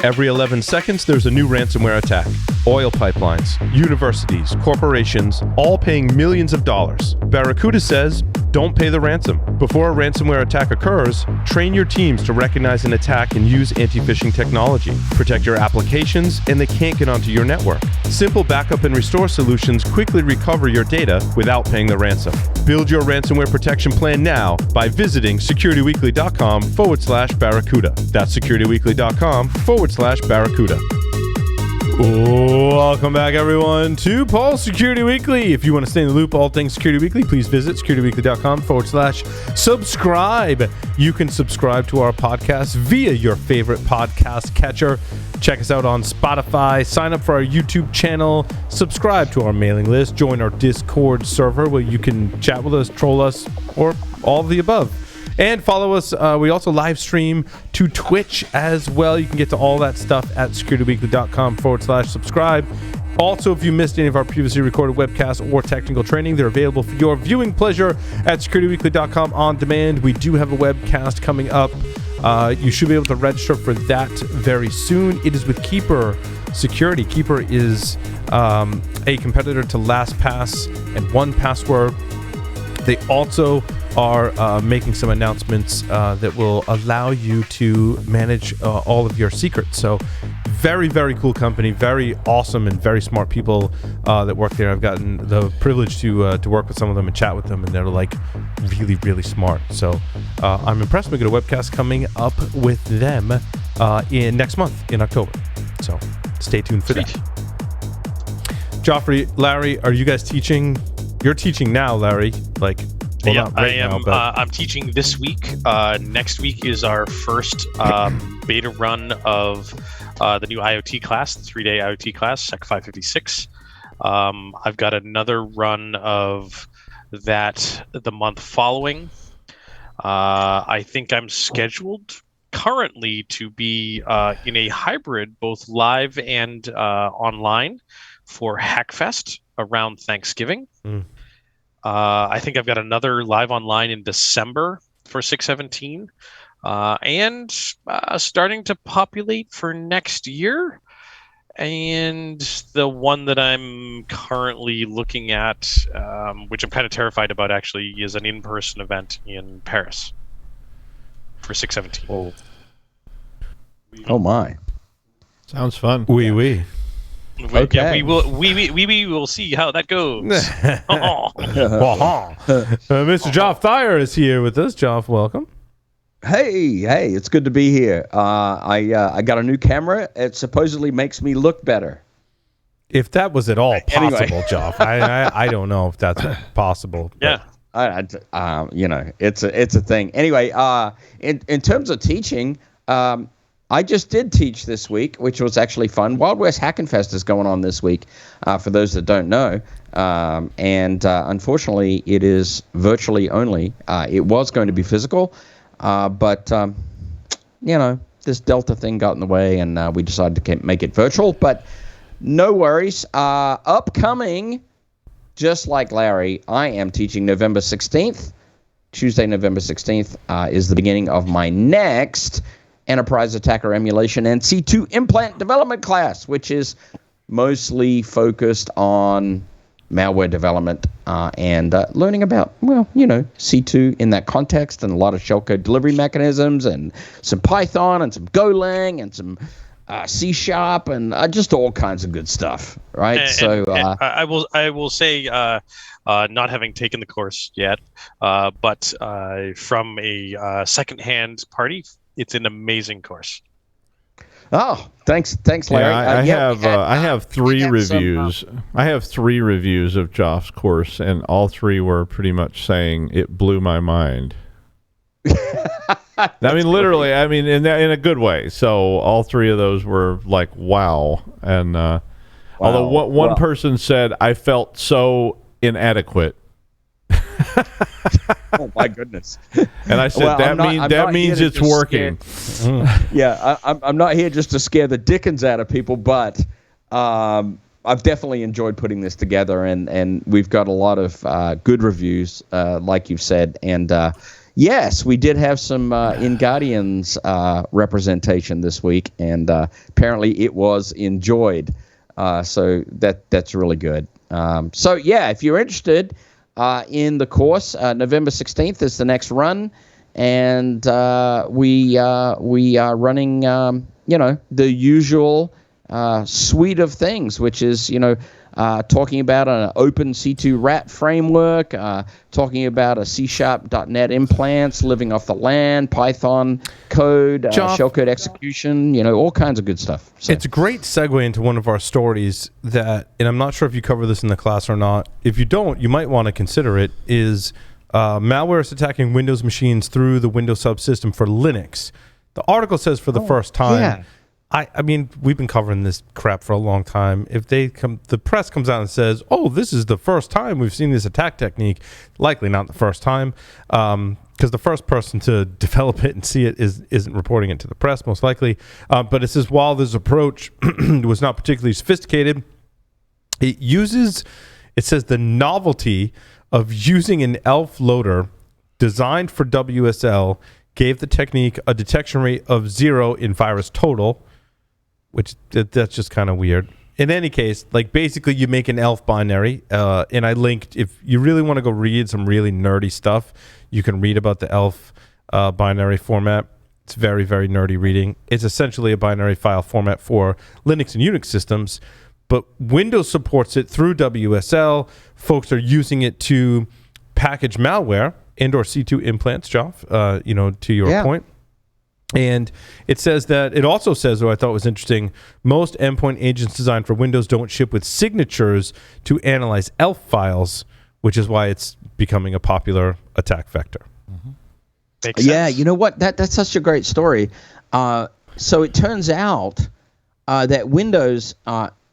Every 11 seconds, there's a new ransomware attack. Oil pipelines, universities, corporations, all paying millions of dollars. Barracuda says, don't pay the ransom. Before a ransomware attack occurs, train your teams to recognize an attack and use anti-phishing technology. Protect your applications, and they can't get onto your network. Simple backup and restore solutions quickly recover your data without paying the ransom. Build your ransomware protection plan now by visiting securityweekly.com/Barracuda. That's securityweekly.com/Barracuda. Welcome back, everyone, to Paul's Security Weekly. If you want to stay in the loop, all things Security Weekly, please visit securityweekly.com/subscribe. You can subscribe to our podcast via your favorite podcast catcher. Check us out on Spotify. Sign up for our YouTube channel. Subscribe to our mailing list. Join our Discord server where you can chat with us, troll us, or all of the above. And follow us. We also live stream to Twitch as well. You can get to all that stuff at securityweekly.com/subscribe. Also, if you missed any of our previously recorded webcasts or technical training, they're available for your viewing pleasure at securityweekly.com on demand. We do have a webcast coming up. You should be able to register for that very soon. It is with Keeper Security. Keeper is a competitor to LastPass and 1Password. They also are making some announcements that will allow you to manage all of your secrets. So very, very cool company, very awesome and very smart people that work there. I've gotten the privilege to work with some of them and chat with them, and they're like really, really smart. So I'm impressed. We got a webcast coming up with them in next month in October. So stay tuned for that. Joffrey, Larry, are you guys teaching? You're teaching now, Larry. Well, yeah, not right I am. Now, but I'm teaching this week. Next week is our first beta run of the new IoT class, the 3-day IoT class, Sec 556. I've got another run of that the month following. I think I'm scheduled currently to be in a hybrid, both live and online, for Hackfest around Thanksgiving. I think I've got another live online in December for 617, and starting to populate for next year. And the one that I'm currently looking at, which I'm kind of terrified about actually, is an in-person event in Paris for 617. Oh my. Sounds fun. Oui. Okay. Yeah, we will see how that goes. Mr. Joff Thayer is here with us. Joff, welcome. Hey, it's good to be here. I got a new camera. It supposedly makes me look better. If that was at all possible, Anyway. Joff, I don't know if that's possible. Yeah. It's a thing. Anyway, in terms of teaching, I just did teach this week, which was actually fun. Wild West Hackenfest is going on this week, for those that don't know. And unfortunately, it is virtually only. It was going to be physical, but this Delta thing got in the way, and we decided to make it virtual. But no worries. Upcoming, just like Larry, I am teaching November 16th. Tuesday, November 16th is the beginning of my next Enterprise Attacker Emulation and C2 Implant Development class, which is mostly focused on malware development and learning about, C2 in that context, and a lot of shellcode delivery mechanisms and some Python and some Golang and some C# and just all kinds of good stuff, right? I will say, not having taken the course yet, but from a secondhand party, it's an amazing course. Oh, thanks, Larry. Yeah, I have 3 reviews. I have 3 reviews of Joff's course, and all 3 were pretty much saying it blew my mind. Literally, in a good way. So all 3 of those were like, wow. And although one person said, I felt so inadequate. Oh my goodness! And I said that means it's working. Yeah, I'm not here just to scare the dickens out of people, but I've definitely enjoyed putting this together, and we've got a lot of good reviews, like you've said, and Yes, we did have some InGuardians representation this week, and apparently it was enjoyed. So that's really good. So yeah, if you're interested in the course, November 16th is the next run, and we are running the usual suite of things, which is talking about an open C2 RAT framework, talking about a C#.NET implants, living off the land, Python code, shellcode execution, all kinds of good stuff. So. It's a great segue into one of our stories and I'm not sure if you cover this in the class or not. If you don't, you might want to consider it, is malware is attacking Windows machines through the Windows subsystem for Linux. The article says for the first time. Yeah. I mean, we've been covering this crap for a long time. If the press comes out and says, "Oh, this is the first time we've seen this attack technique," likely not the first time, because the first person to develop it and see it isn't reporting it to the press, most likely. But it says while this approach was not particularly sophisticated, it says the novelty of using an ELF loader designed for WSL gave the technique a detection rate of 0 in virus total. Which that's just kind of weird. In any case, basically you make an ELF binary, and I linked, if you really want to go read some really nerdy stuff, you can read about the ELF binary format. It's very, very nerdy reading. It's essentially a binary file format for Linux and Unix systems, but Windows supports it through WSL. Folks are using it to package malware and or C2 implants, Joff, to your point. And it also says, what I thought was interesting, most endpoint agents designed for Windows don't ship with signatures to analyze ELF files, which is why it's becoming a popular attack vector. Mm-hmm. Yeah, you know what? That's such a great story. So it turns out that Windows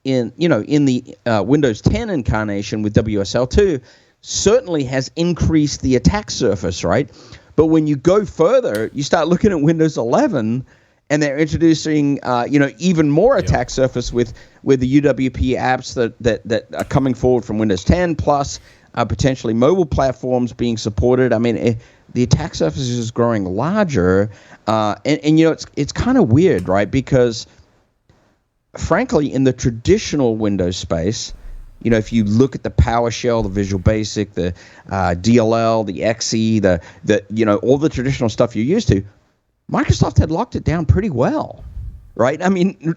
in the Windows 10 incarnation with WSL2 certainly has increased the attack surface, right? But when you go further, you start looking at Windows 11, and they're introducing, even more attack surface with the UWP apps that are coming forward from Windows 10, plus potentially mobile platforms being supported. I mean, the attack surface is growing larger, and it's kind of weird, right? Because frankly, in the traditional Windows space, if you look at the PowerShell, the Visual Basic, the DLL, the XE, the all the traditional stuff you're used to, Microsoft had locked it down pretty well, right? I mean,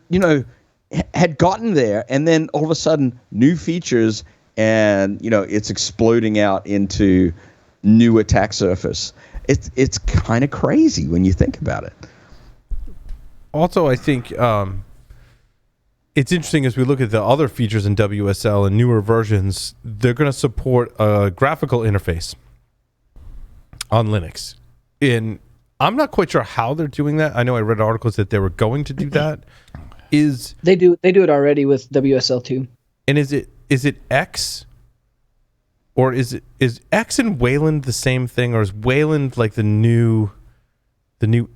had gotten there, and then all of a sudden, new features, and it's exploding out into new attack surface. It's kind of crazy when you think about it. Also, I think it's interesting as we look at the other features in WSL and newer versions, they're going to support a graphical interface on Linux. And I'm not quite sure how they're doing that. I know I read articles that they were going to do that. They do it already with WSL2. And is it X? Or is X and Wayland the same thing, or is Wayland like the new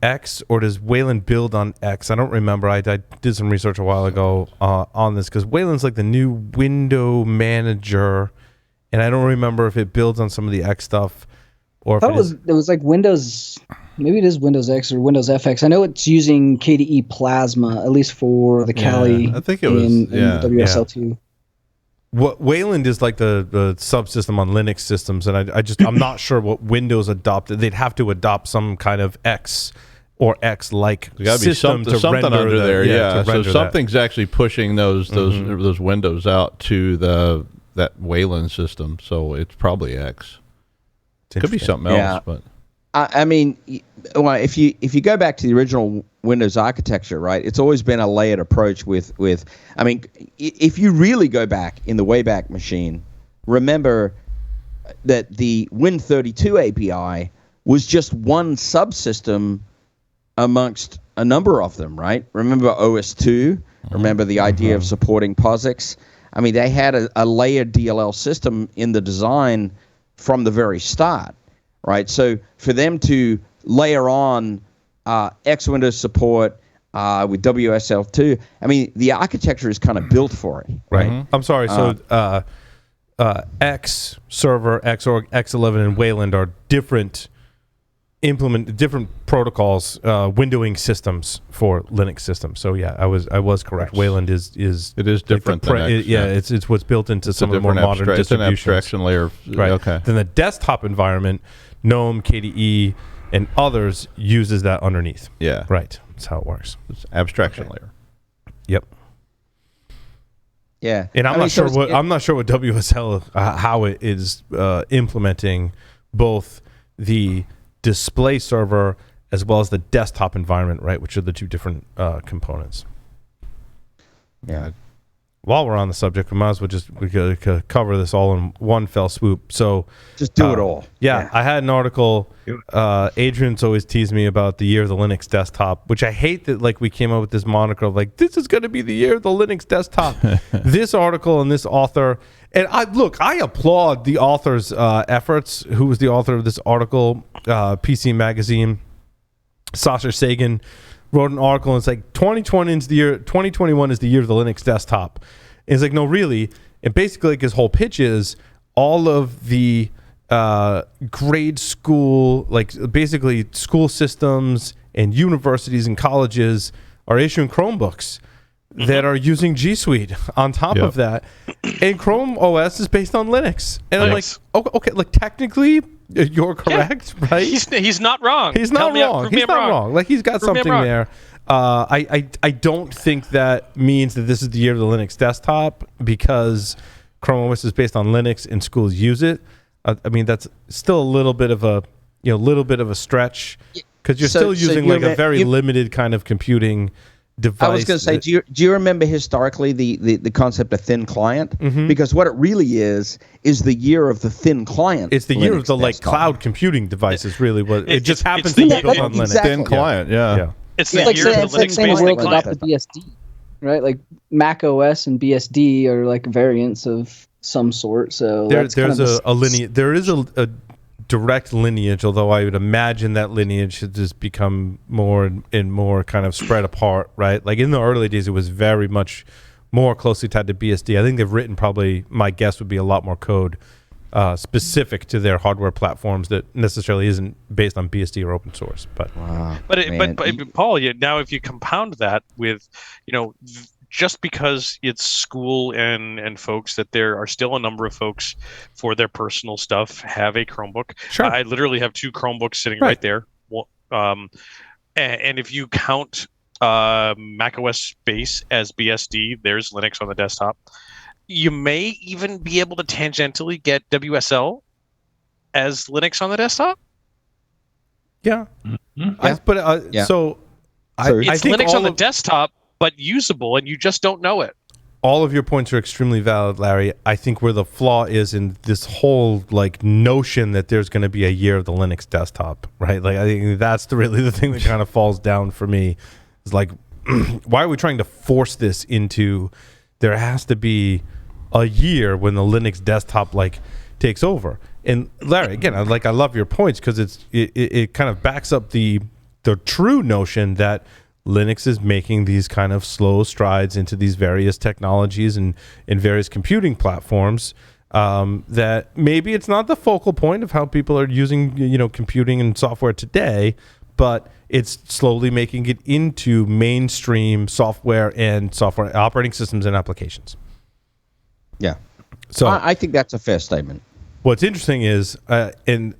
X, or does Wayland build on X? I don't remember. I did some research a while ago on this, because Wayland's like the new window manager, and I don't remember if it builds on some of the X stuff, or if it was like Windows. Maybe it is Windows X or Windows FX. I know it's using KDE Plasma, at least for the Kali. I think it was in WSL2. Yeah. What Wayland is like the subsystem on Linux systems, and I'm not sure what Windows adopted. They'd have to adopt some kind of X or X-like system to something render under there. Yeah, so something's that. actually pushing those windows out to that Wayland system. So it's probably X. Could be something else, but I mean, if you go back to the original Windows architecture, right, it's always been a layered approach with I mean, if you really go back in the Wayback Machine, remember that the Win32 API was just one subsystem amongst a number of them, right? Remember OS2? Remember the idea of supporting POSIX? I mean, they had a layered DLL system in the design from the very start, right? So for them to layer on X Windows support with WSL2, I mean, the architecture is kind of built for it, right? Mm-hmm. I'm sorry. So X Server, Xorg, X11, and Wayland are different implement different protocols, windowing systems for Linux systems. So yeah, I was correct. Wayland is it is different than X, it's what's built into some of the more modern it's an distributions. abstraction layer. Right. Okay. Then the desktop environment, GNOME, KDE, and others uses that underneath. Yeah. Right. That's how it works. It's abstraction layer. Yep. Yeah. And I'm not sure what WSL how it is implementing both the display server as well as the desktop environment, right, which are the two different components. Yeah. While we're on the subject, we might as well we could cover this all in one fell swoop. So just do it all. Yeah, I had an article. Adrian's always teased me about the year of the Linux desktop, which I hate that we came up with this moniker of this is going to be the year of the Linux desktop. This article and this author, and I applaud the author's efforts. Who was the author of this article? PC Magazine, Sasha Sagan wrote an article, and it's 2021 is the year of the Linux desktop. And it's no, really. And basically, his whole pitch is all of the grade school, basically school systems and universities and colleges are issuing Chromebooks that are using G Suite on top of that. And Chrome OS is based on Linux. And I'm okay, technically, you're correct, right? He's not wrong. He's not wrong. He's not wrong. He's got something there. I don't think that means that this is the year of the Linux desktop because Chrome OS is based on Linux and schools use it. I mean, that's still a little bit of a stretch because you're still using a very limited kind of computing device. I was going to say, do you remember historically the concept of thin client? Mm-hmm. Because what it really is the year of the thin client. It's the year of the cloud computing devices. Really, what it just happens to be built on Linux. Exactly. Thin client, yeah. It's the year of the Linux based world client. adopted BSD, right? Mac OS and BSD are variants of some sort. So there is a direct lineage, although I would imagine that lineage has just become more and more kind of spread apart, right? In the early days, it was very much more closely tied to BSD. I think they've written my guess would be a lot more code specific to their hardware platforms that necessarily isn't based on BSD or open source. But but Paul, now if you compound that with, just because it's school and folks, that there are still a number of folks for their personal stuff have a Chromebook. Sure. I literally have two Chromebooks sitting right there. And if you count macOS base as BSD, there's Linux on the desktop. You may even be able to tangentially get WSL as Linux on the desktop. Yeah. Mm-hmm. So it's Linux on the desktop, but usable, and you just don't know it. All of your points are extremely valid, Larry. I think where the flaw is in this whole notion that there's going to be a year of the Linux desktop, right? I think that's really the thing that kind of falls down for me. Is why are we trying to force this into? There has to be a year when the Linux desktop takes over. And Larry, again, I love your points because it kind of backs up the true notion that Linux is making these kind of slow strides into these various technologies and in various computing platforms that maybe it's not the focal point of how people are using computing and software today, but it's slowly making it into mainstream software and software operating systems and applications. Yeah. So I think that's a fair statement. What's interesting is, and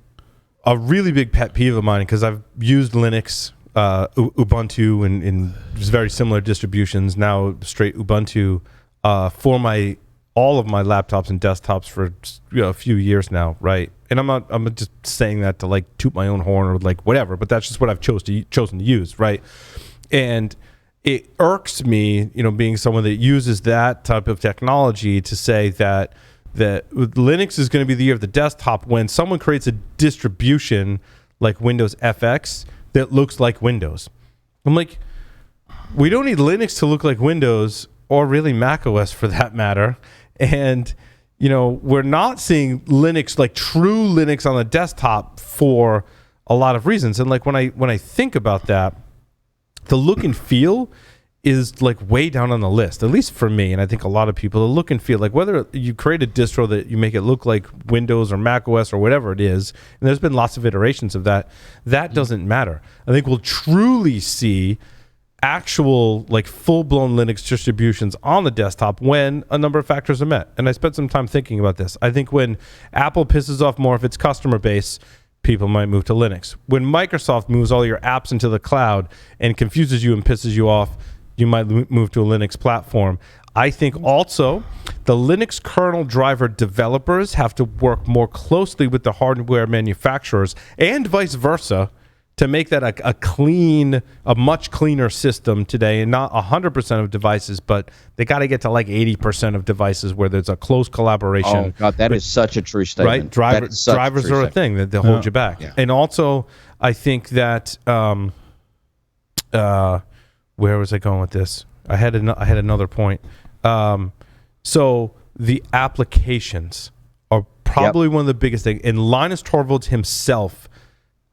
a really big pet peeve of mine, because I've used Linux, Ubuntu, and just very similar distributions, now straight Ubuntu, for all of my laptops and desktops for a few years now, right? And I'm just saying that to toot my own horn or whatever, but that's just what I've chosen to use, right? And it irks me, being someone that uses that type of technology, to say that Linux is going to be the year of the desktop when someone creates a distribution like Windows FX that looks like Windows. I'm we don't need Linux to look like Windows, or really Mac OS for that matter. And we're not seeing Linux, true Linux on the desktop, for a lot of reasons. And when I think about that, the look and feel is like way down on the list, at least for me, and I think a lot of people. The look and feel, like whether you create a distro that you make it look like Windows or Mac OS or whatever it is, and there's been lots of iterations of that doesn't matter. I think we'll truly see actual like full-blown Linux distributions on the desktop when a number of factors are met. And I spent some time thinking about this. I think when Apple pisses off more of its customer base, people might move to Linux. When Microsoft moves all your apps into the cloud and confuses you and pisses you off, you might move to a Linux platform. I think also the Linux kernel driver developers have to work more closely with the hardware manufacturers and vice versa to make that a much cleaner system today, and not 100% of devices, but they got to get to like 80% of devices where there's a close collaboration. Oh God, that is such a true statement. Right, drivers are a thing that they hold you back. Yeah. And also, I think that where was I going with this? I had another point. So the applications are probably one of the biggest things. And Linus Torvalds himself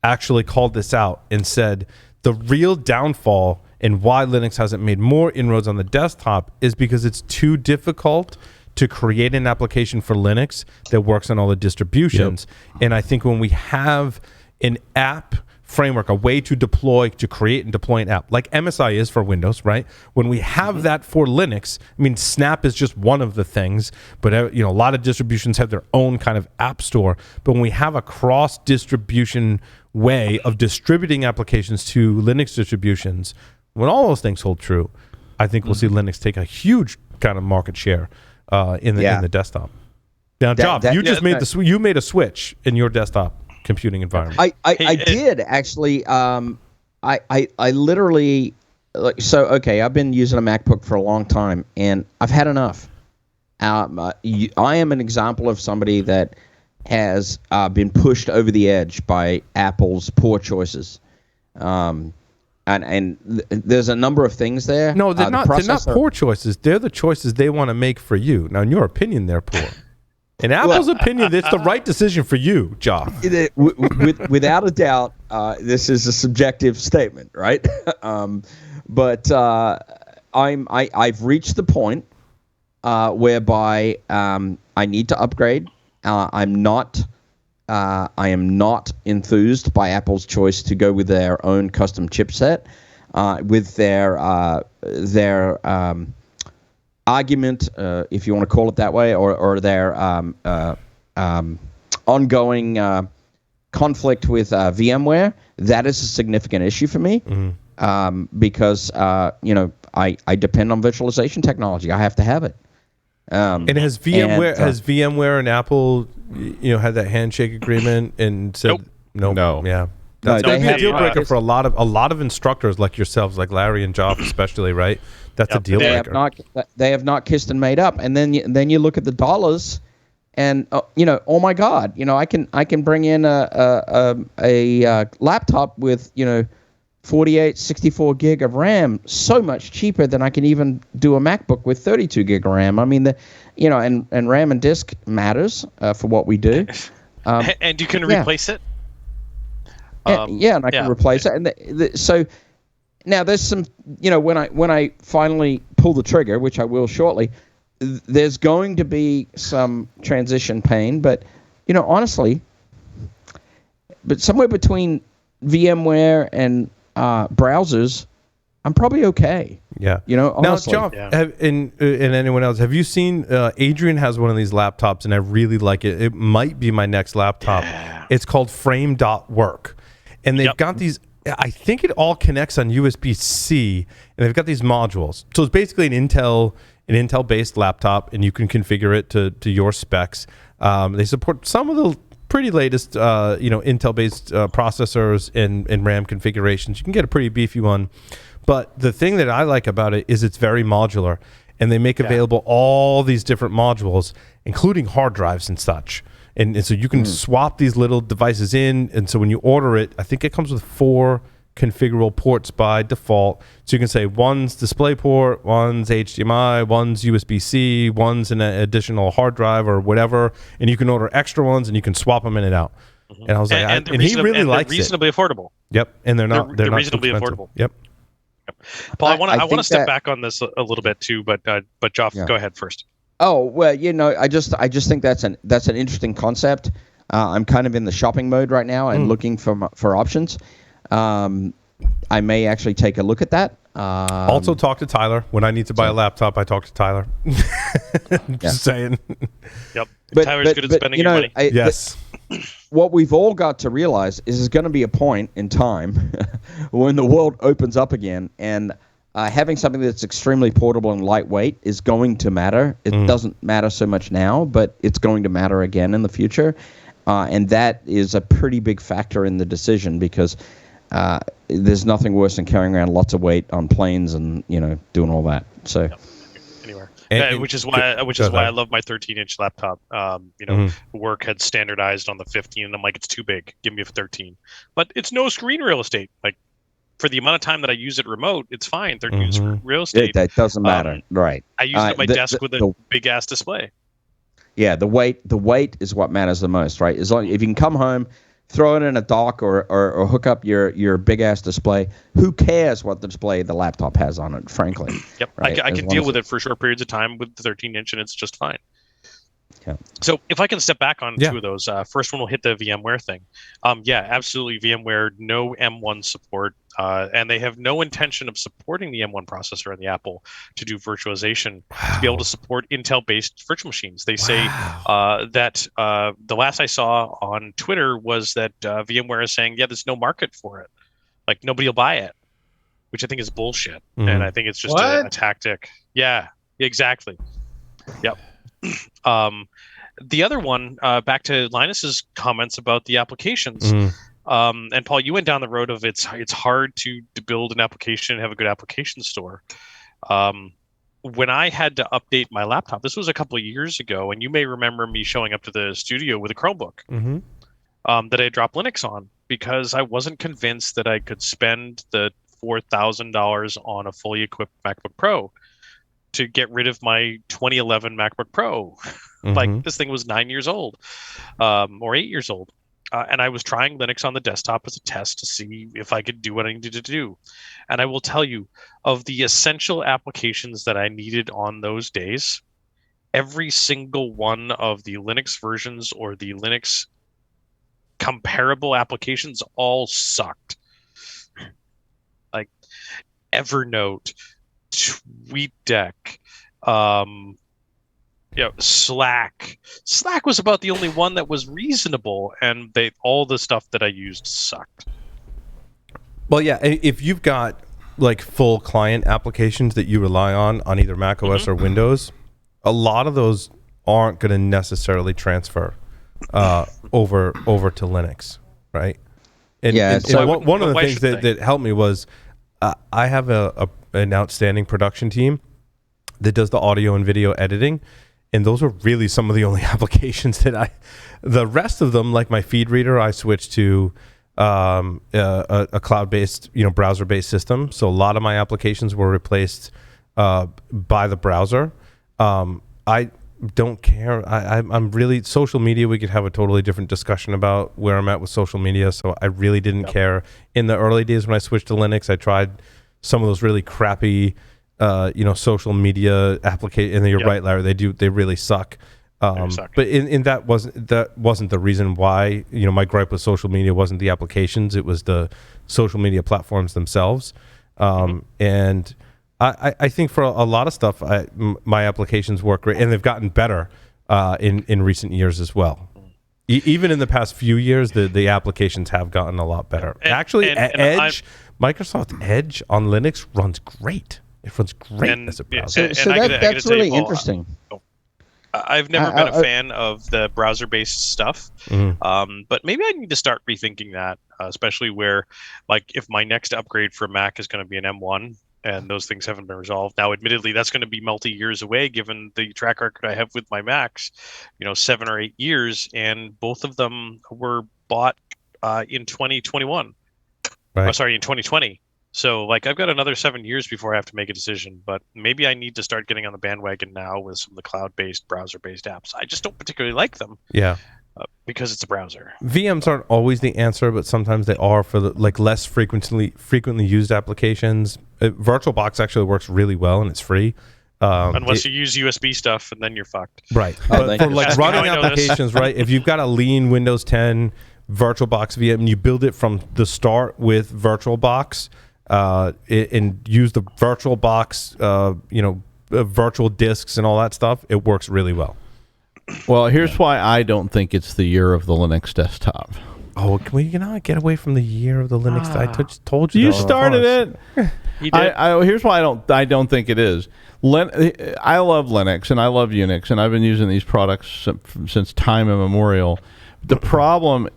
actually called this out and said the real downfall and why Linux hasn't made more inroads on the desktop is because it's too difficult to create an application for Linux that works on all the distributions. Yep. And I think when we have an app framework, a way to create and deploy an app, like MSI is for Windows, right? When we have that for Linux, I mean, Snap is just one of the things, but a lot of distributions have their own kind of app store. But when we have a cross-distribution way of distributing applications to Linux distributions, when all those things hold true, I think we'll see Linux take a huge kind of market share in the desktop. Now, Job, you made a switch in your desktop computing environment. I did actually. I literally I've been using a MacBook for a long time, and I've had enough. I am an example of somebody that has been pushed over the edge by Apple's poor choices. And there's a number of things there. No, they're not poor choices. They're the choices they want to make for you. Now, in your opinion, they're poor. In Apple's opinion, it's the right decision for you, Joff. Without a doubt, this is a subjective statement, right? But I've reached the point whereby I need to upgrade. I am not enthused by Apple's choice to go with their own custom chipset, with their argument, if you want to call it that way, or their ongoing conflict with VMware. That is a significant issue for me, because I depend on virtualization technology. I have to have it. And has VMware and Apple, had that handshake agreement and said no? Yeah, that's going to be a deal breaker for a lot of instructors like yourselves, like Larry and Joff especially, right? That's a deal breaker. They have not kissed and made up. And then you look at the dollars, and oh my God, I can bring in a laptop with 48, 64 gig of RAM, so much cheaper than I can even do a MacBook with 32 gig of RAM. I mean, and RAM and disk matters for what we do. And you can replace it. And I can replace it. And so now there's some, when I finally pull the trigger, which I will shortly, there's going to be some transition pain. But honestly, but somewhere between VMware and browsers, I'm probably okay. Yeah. Honestly. Now, John, and anyone else, have you seen Adrian has one of these laptops, and I really like it. It might be my next laptop. Yeah. It's called Frame.work. And they've got these, I think it all connects on USB-C, and they've got these modules. So it's basically an Intel-based laptop, and you can configure it to your specs. They support some of the pretty latest, Intel-based processors and RAM configurations. You can get a pretty beefy one. But the thing that I like about it is it's very modular, and they make available all these different modules, including hard drives and such. And so you can swap these little devices in. And so when you order it, I think it comes with 4 configurable ports by default. So you can say one's DisplayPort, one's HDMI, one's USB-C, one's an additional hard drive or whatever. And you can order extra ones, and you can swap them in and out. And I was like, and he really likes it. They're reasonably affordable. Yep, and they're not. They're not reasonably affordable. Yep. Paul, I want to think step that- back on this a little bit too, but Joff, go ahead first. Oh well, I just think that's an interesting concept. I'm kind of in the shopping mode right now and looking for options. I may actually take a look at that. Also, talk to Tyler when I need to buy a laptop. I talk to Tyler. Just saying. Yep. Tyler's good at spending your money. Yes. What we've all got to realize is there's going to be a point in time when the world opens up again, and having something that's extremely portable and lightweight is going to matter. It doesn't matter so much now, but it's going to matter again in the future. And that is a pretty big factor in the decision, because there's nothing worse than carrying around lots of weight on planes and, doing all that. So. Yep. Anywhere. Which is why I love my 13-inch laptop. Work had standardized on the 15, and I'm like, it's too big. Give me a 13. But it's no screen real estate. Like, for the amount of time that I use it remote, it's fine. 13 real estate. That doesn't matter, right? I use it at my desk with a big ass display. Yeah, the weight is what matters the most, right? As long if you can come home, throw it in a dock or hook up your big ass display. Who cares what display the laptop has on it? Frankly, yep, right? I can deal with it for short periods of time with the 13-inch, and it's just fine. Yeah. So if I can step back on two of those, first one will hit the VMware thing. Absolutely, VMware, no M1 support, and they have no intention of supporting the M1 processor on the Apple to do virtualization to be able to support Intel-based virtual machines. They say that the last I saw on Twitter was that VMware is saying, there's no market for it. Like, nobody will buy it, which I think is bullshit. And I think it's just a tactic. Yeah, exactly. Yep. The other one, back to Linus's comments about the applications, and Paul, you went down the road of it's hard to build an application and have a good application store. When I had to update my laptop, this was a couple of years ago, and you may remember me showing up to the studio with a Chromebook that I had dropped Linux on, because I wasn't convinced that I could spend the $4,000 on a fully equipped MacBook Pro to get rid of my 2011 MacBook Pro. Like, this thing was 9 years old, or 8 years old. And I was trying Linux on the desktop as a test to see if I could do what I needed to do. And I will tell you, of the essential applications that I needed on those days, every single one of the Linux versions or the Linux comparable applications all sucked. Like Evernote, TweetDeck, Slack. Slack was about the only one that was reasonable, and all the stuff that I used sucked. Well, yeah, if you've got like full client applications that you rely on either Mac OS or Windows, a lot of those aren't going to necessarily transfer over to Linux, right? And one of the things that helped me was I have an outstanding production team that does the audio and video editing, and those are really some of the only applications that the rest of them, like my feed reader, I switched to a cloud-based, browser-based system. So a lot of my applications were replaced by the browser. I don't care. I'm really social media. We could have a totally different discussion about where I'm at with social media. So I really didn't care in the early days when I switched to Linux. I tried some of those really crappy, social media applications. And you're right, Larry. They really suck. But in that wasn't the reason why. My gripe with social media wasn't the applications. It was the social media platforms themselves. And I think for a lot of stuff, my applications work great, and they've gotten better in recent years as well. Even in the past few years, the applications have gotten a lot better. Edge, Microsoft Edge on Linux runs great. It runs great as a browser. That's really interesting. I've never been a fan of the browser-based stuff, but maybe I need to start rethinking that, especially where, like, if my next upgrade for Mac is going to be an M1, and those things haven't been resolved. Now, admittedly, that's going to be multi-years away, given the track record I have with my Macs, 7 or 8 years, and both of them were bought in 2021. Right. In 2020. So, I've got another 7 years before I have to make a decision, but maybe I need to start getting on the bandwagon now with some of the cloud-based, browser-based apps. I just don't particularly like them. Yeah. because it's a browser. VMs aren't always the answer, but sometimes they are for less frequently used applications. VirtualBox actually works really well, and it's free. Unless you use USB stuff, and then you're fucked. Right. But for running applications, right? If you've got a lean Windows 10 VirtualBox VM and you build it from the start with VirtualBox, and use the VirtualBox, virtual disks and all that stuff, it works really well. Well, here's why I don't think it's the year of the Linux desktop. Oh, can we not get away from the year of the Linux? I told you. You started it. He did. Here's why I don't think it is. I love Linux and I love Unix, and I've been using these products since time immemorial. The problem,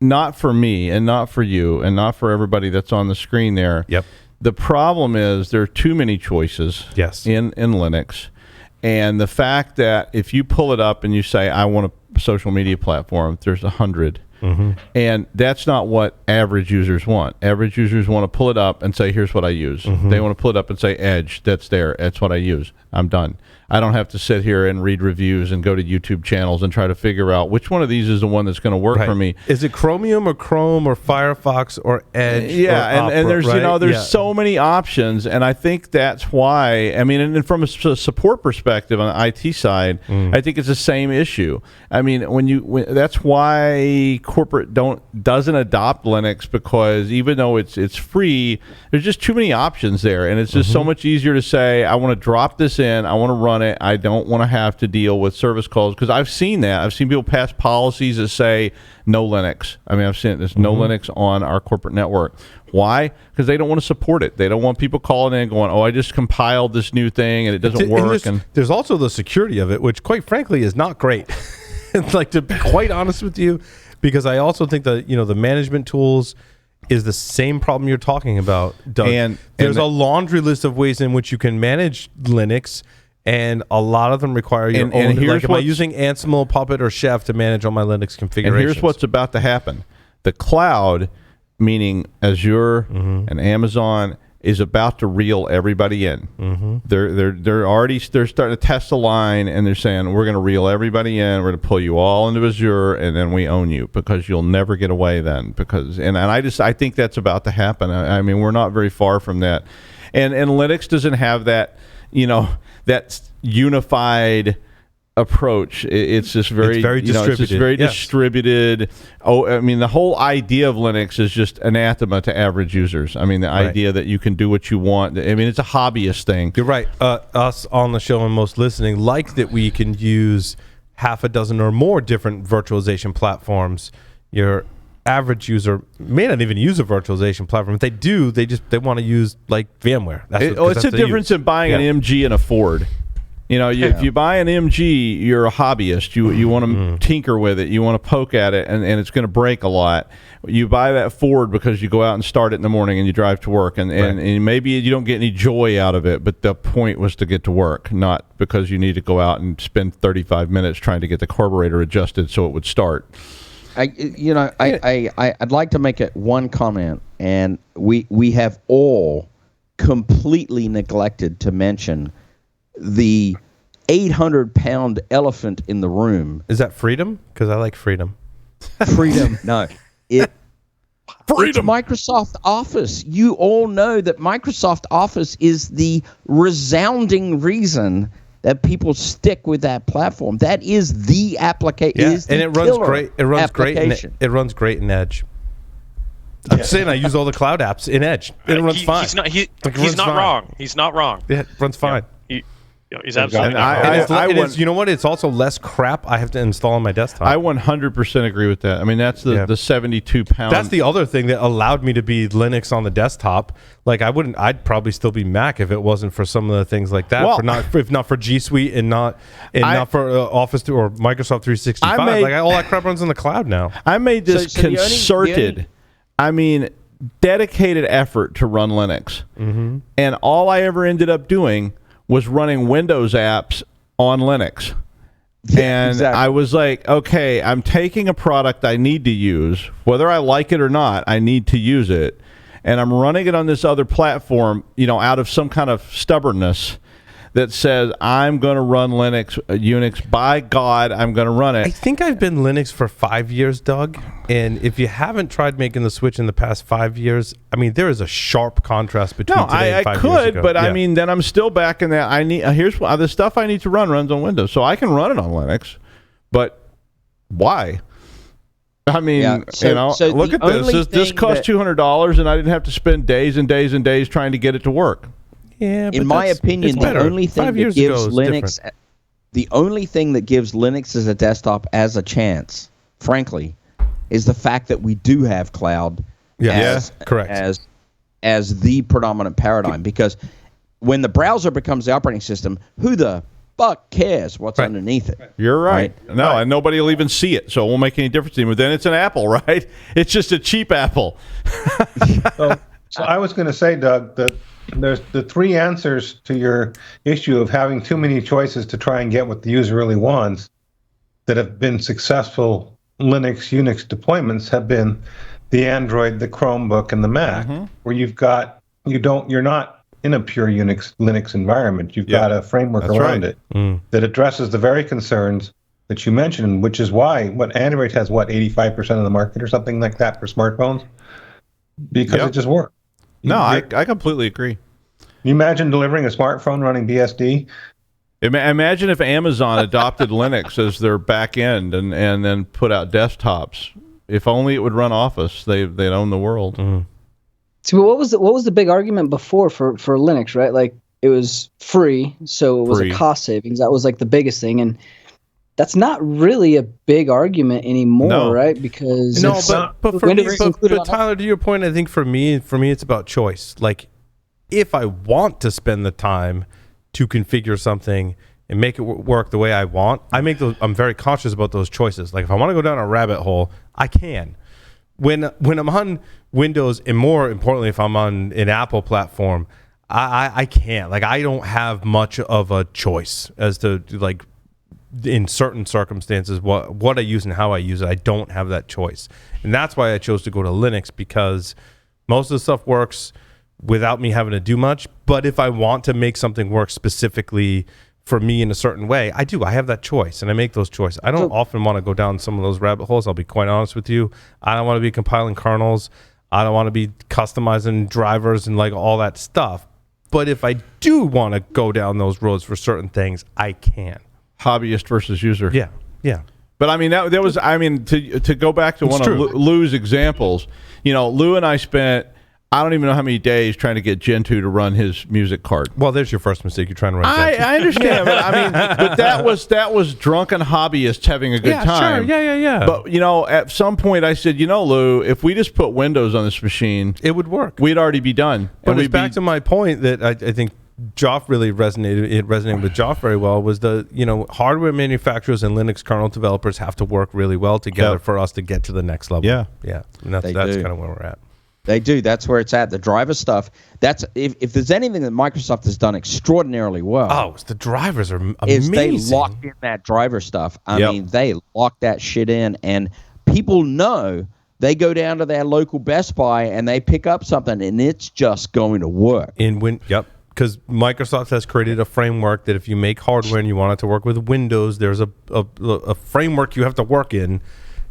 not for me and not for you and not for everybody that's on the screen there. Yep. The problem is there are too many choices. Yes. In Linux. And the fact that if you pull it up and you say, I want a social media platform, there's 100. Mm-hmm. And that's not what average users want. Average users want to pull it up and say, here's what I use. Mm-hmm. They want to pull it up and say, Edge, that's there. That's what I use. I'm done. I don't have to sit here and read reviews and go to YouTube channels and try to figure out which one of these is the one that's going to work for me. Is it Chromium or Chrome or Firefox or Edge? Yeah, or Opera, and there's right? There's so many options, and I think that's why. I mean, and from a support perspective on the IT side, I think it's the same issue. I mean, that's why corporate doesn't adopt Linux, because even though it's free, there's just too many options there, and it's just so much easier to say, I want to drop this in, I want to run it. I don't want to have to deal with service calls, because I've seen that. I've seen people pass policies that say no Linux. I mean, I've seen there's no Linux on our corporate network. Why? Because they don't want to support it. They don't want people calling in and going, oh, I just compiled this new thing and it doesn't work. And there's also the security of it, which quite frankly is not great. Like, to be quite honest with you, because I also think that, the management tools is the same problem you're talking about, Doug. And there's a laundry list of ways in which you can manage Linux, and a lot of them require your own. And here's am I using Ansible, Puppet, or Chef to manage all my Linux configurations? And here's what's about to happen. The cloud, meaning Azure and Amazon, is about to reel everybody in. They're starting to test the line, and they're saying, we're going to reel everybody in. We're going to pull you all into Azure, and then we own you, because you'll never get away then. I think that's about to happen. I mean, we're not very far from that. And Linux doesn't have that, that unified approach. It's just very distributed. It's just very distributed. Oh, I mean, the whole idea of Linux is just anathema to average users. I mean, the idea that you can do what you want. I mean, it's a hobbyist thing. You're right. Us on the show and most listening like that we can use half a dozen or more different virtualization platforms. Your average user may not even use a virtualization platform. If they do, they want to use like VMware. It's a difference in buying an MG and a Ford. If you buy an MG, you're a hobbyist. You want to tinker with it. You want to poke at it, and it's going to break a lot. You buy that Ford because you go out and start it in the morning and you drive to work, and maybe you don't get any joy out of it, but the point was to get to work, not because you need to go out and spend 35 minutes trying to get the carburetor adjusted so it would start. I'd like to make one comment, and we have all completely neglected to mention the 800-pound elephant in the room. Is that freedom? Because I like freedom. Freedom. No. It's Microsoft Office. You all know that Microsoft Office is the resounding reason that people stick with that platform. That is the application. Yeah, and it runs great. It runs great. It runs great in Edge. I'm saying I use all the cloud apps in Edge. It runs fine. He's not wrong. He's not wrong. Yeah, it runs fine. He's absolutely not. You know what? It's also less crap I have to install on my desktop. I 100% agree with that. I mean, that's the 72-pound. That's the other thing that allowed me to be Linux on the desktop. Like, I'd probably still be Mac if it wasn't for some of the things like that. Well, if not for G Suite and not for Office or Microsoft 365. All that crap runs in the cloud now. I made this concerted, dedicated effort to run Linux, and all I ever ended up doing was running Windows apps on Linux. And exactly. I was like, okay, I'm taking a product I need to use. Whether I like it or not, I need to use it. And I'm running it on this other platform, out of some kind of stubbornness that says, I'm going to run Unix. By God, I'm going to run it. I think I've been Linux for 5 years, Doug. And if you haven't tried making the switch in the past 5 years, I mean, there is a sharp contrast between today and 5 years ago. But I mean, then I'm still back in that. I need here's the stuff I need to runs on Windows, so I can run it on Linux. But why? I mean, look at this. This cost $200, and I didn't have to spend days and days and days trying to get it to work. Yeah, in my opinion, the only thing that gives Linux, the only thing that gives Linux as a desktop as a chance, frankly, is the fact that we do have cloud correct. as the predominant paradigm. Because when the browser becomes the operating system, who the fuck cares what's underneath it? You're right. No, and nobody will even see it, so it won't make any difference anymore. Then it's an Apple, right? It's just a cheap Apple. So I was going to say, Doug, that there's the three answers to your issue of having too many choices to try and get what the user really wants that have been successful Linux, Unix deployments have been the Android, the Chromebook, and the Mac, where you're not in a pure Linux environment. You've got a framework around it that addresses the very concerns that you mentioned, which is why Android has 85% of the market or something like that for smartphones, because it just works. No, I completely agree. You imagine delivering a smartphone running BSD? Imagine if Amazon adopted Linux as their back end and then put out desktops. If only it would run Office, they'd own the world. So what was the big argument before for Linux, right? Like, it was free, so it was a cost savings. That was like the biggest thing, and that's not really a big argument anymore, right? Because but Tyler, to your point, I think for me it's about choice. Like, if I want to spend the time to configure something and make it work the way I want, I'm very conscious about those choices. Like, if I want to go down a rabbit hole, I can. When I'm on Windows, and more importantly, if I'm on an Apple platform, I can't. Like, I don't have much of a choice as to, like, in certain circumstances what I use and how I use it. I don't have that choice, and that's why I chose to go to Linux, because most of the stuff works without me having to do much. But if I want to make something work specifically for me in a certain way, I have that choice, and I make those choices. I don't often want to go down some of those rabbit holes. I'll be quite honest with you. I don't want to be compiling kernels. I don't want to be customizing drivers and like all that stuff. But if I do want to go down those roads for certain things, I can. Hobbyist versus user. Yeah. But I mean, there was, I mean, to go back to one of Lou's examples, Lou and I spent, I don't even know how many days trying to get Gentoo to run his music card. Well, there's your first mistake. You're trying to run Gentoo. I understand, but I mean, but that was drunken hobbyists having a good time. Sure. Yeah. But at some point I said, Lou, if we just put Windows on this machine, it would work. We'd already be done. But it's back to my point that I think Joff really resonated. It resonated with Joff very well. Was the hardware manufacturers and Linux kernel developers have to work really well together for us to get to the next level. Yeah. And that's kind of where we're at. They do. That's where it's at. The driver stuff. That's if there's anything that Microsoft has done extraordinarily well. Oh, the drivers are amazing. Is they locked in that driver stuff. I mean, they locked that shit in, and people know. They go down to their local Best Buy and they pick up something, and it's just going to work. Because Microsoft has created a framework that if you make hardware and you want it to work with Windows, there's a framework you have to work in.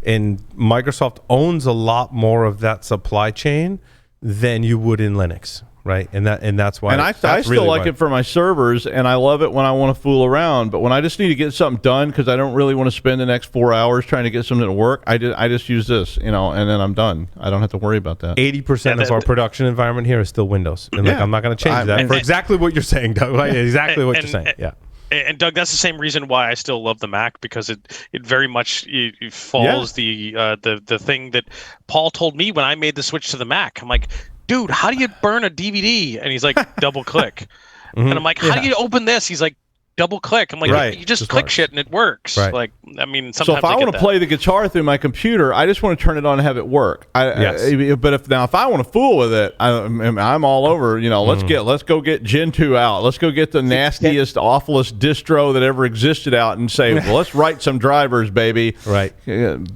And Microsoft owns a lot more of that supply chain than you would in Linux, right? And that's why. And I still really like it for my servers, and I love it when I want to fool around. But when I just need to get something done because I don't really want to spend the next 4 hours trying to get something to work, I just use this, and then I'm done. I don't have to worry about that. 80% of our production environment here is still Windows, and I'm not going to change that for exactly what you're saying, Doug. Exactly what you're saying. Yeah. And Doug, that's the same reason why I still love the Mac, because it very much it follows the thing that Paul told me when I made the switch to the Mac. I'm like, dude, how do you burn a DVD? And he's like, double click. And I'm like, how do you open this? He's like, double click. I'm like, you just click shit and it works. Right. Like, I mean, sometimes so if I want to play the guitar through my computer, I just want to turn it on and have it work. But if I want to fool with it, I'm all over. Let's go get Gentoo out. Let's go get the nastiest, awfulest distro that ever existed out and say, well, let's write some drivers, baby. Right. Can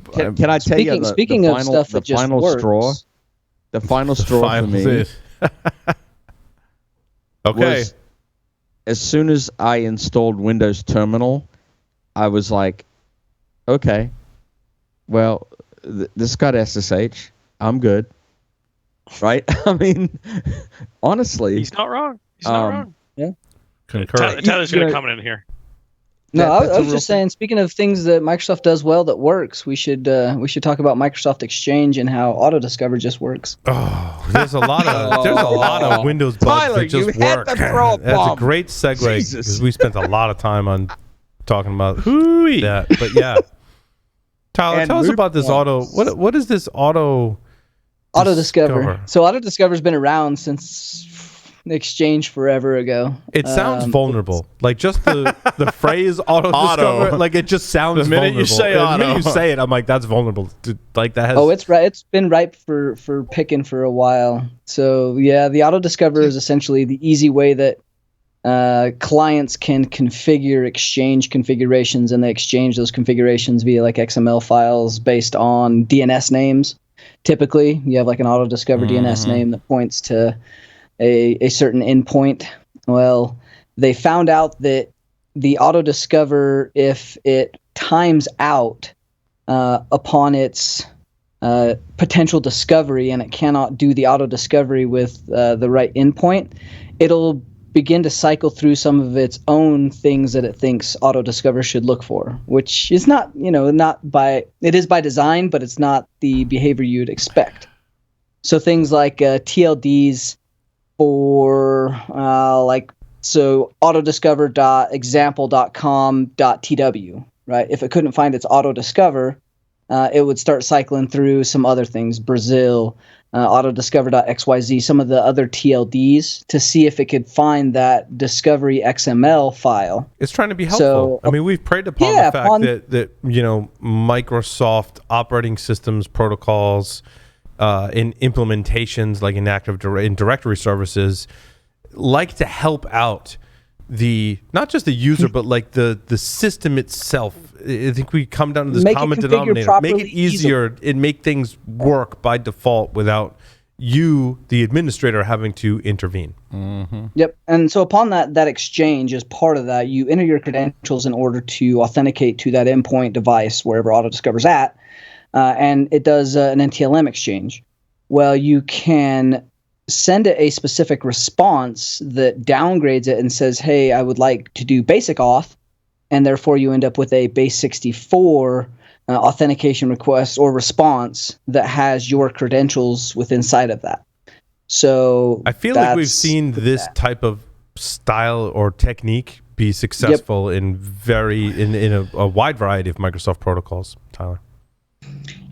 I tell you speaking of stuff that just works. The final straw for me. Okay. as soon as I installed Windows Terminal, I was like, okay, well, this got SSH. I'm good. Right? I mean, honestly. He's not wrong. He's not wrong. Yeah. Concur. Tyler's going to comment in here. No, I was just saying, speaking of things that Microsoft does well that works, we should talk about Microsoft Exchange and how AutoDiscover just works. Oh, there's a lot of Windows bugs Tyler, that just you had work. to throw a That's a bomb. great segue Jesus. because we spent a lot of time on talking about that. But yeah, Tyler, And tell us move about this on. What is this AutoDiscover. So AutoDiscover's been around since Exchange forever ago. It sounds vulnerable. Like just the phrase AutoDiscover, like it just sounds The minute vulnerable. you say The auto. minute you say it, I'm like, that's vulnerable. Like that has. Oh, it's right. It's been ripe for picking for a while. So yeah, the AutoDiscover is essentially the easy way that clients can configure Exchange configurations, and they exchange those configurations via like XML files based on DNS names. Typically, you have like an AutoDiscover DNS name that points to a certain endpoint. Well, they found out that the AutoDiscover, if it times out upon its potential discovery and it cannot do the auto-discovery with the right endpoint, it'll begin to cycle through some of its own things that it thinks AutoDiscover should look for, which is not, it is by design, but it's not the behavior you'd expect. So things like TLDs for autodiscover.example.com.tw, right? If it couldn't find its AutoDiscover, it would start cycling through some other things, Brazil, autodiscover.xyz, some of the other TLDs to see if it could find that discovery XML file. It's trying to be helpful. I mean, we've preyed upon the fact that Microsoft operating systems protocols in implementations like in in directory services like to help out not just the user but like the system itself. I think we come down to this common denominator. Make it easier and make things work by default without you, the administrator, having to intervene. Mm-hmm. Yep. And so upon that exchange, as part of that, you enter your credentials in order to authenticate to that endpoint device wherever AutoDiscover's at, and it does an NTLM exchange. Well, you can send it a specific response that downgrades it and says, hey, I would like to do basic auth, and therefore you end up with a base 64 authentication request or response that has your credentials within inside of that. So I feel like we've seen this type of style or technique be successful in a wide variety of Microsoft protocols, Tyler.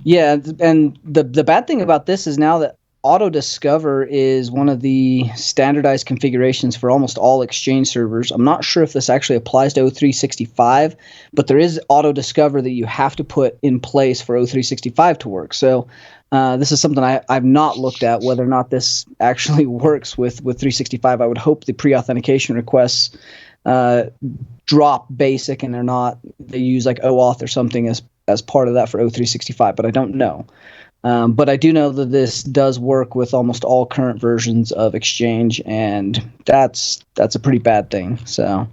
Yeah, and the bad thing about this is now that AutoDiscover is one of the standardized configurations for almost all Exchange servers. I'm not sure if this actually applies to O365, but there is AutoDiscover that you have to put in place for O365 to work. So this is something I've not looked at, whether or not this actually works with 365. I would hope the pre-authentication requests drop basic and they use like OAuth or something as part of that for O365, but I don't know. But I do know that this does work with almost all current versions of Exchange, and that's a pretty bad thing. So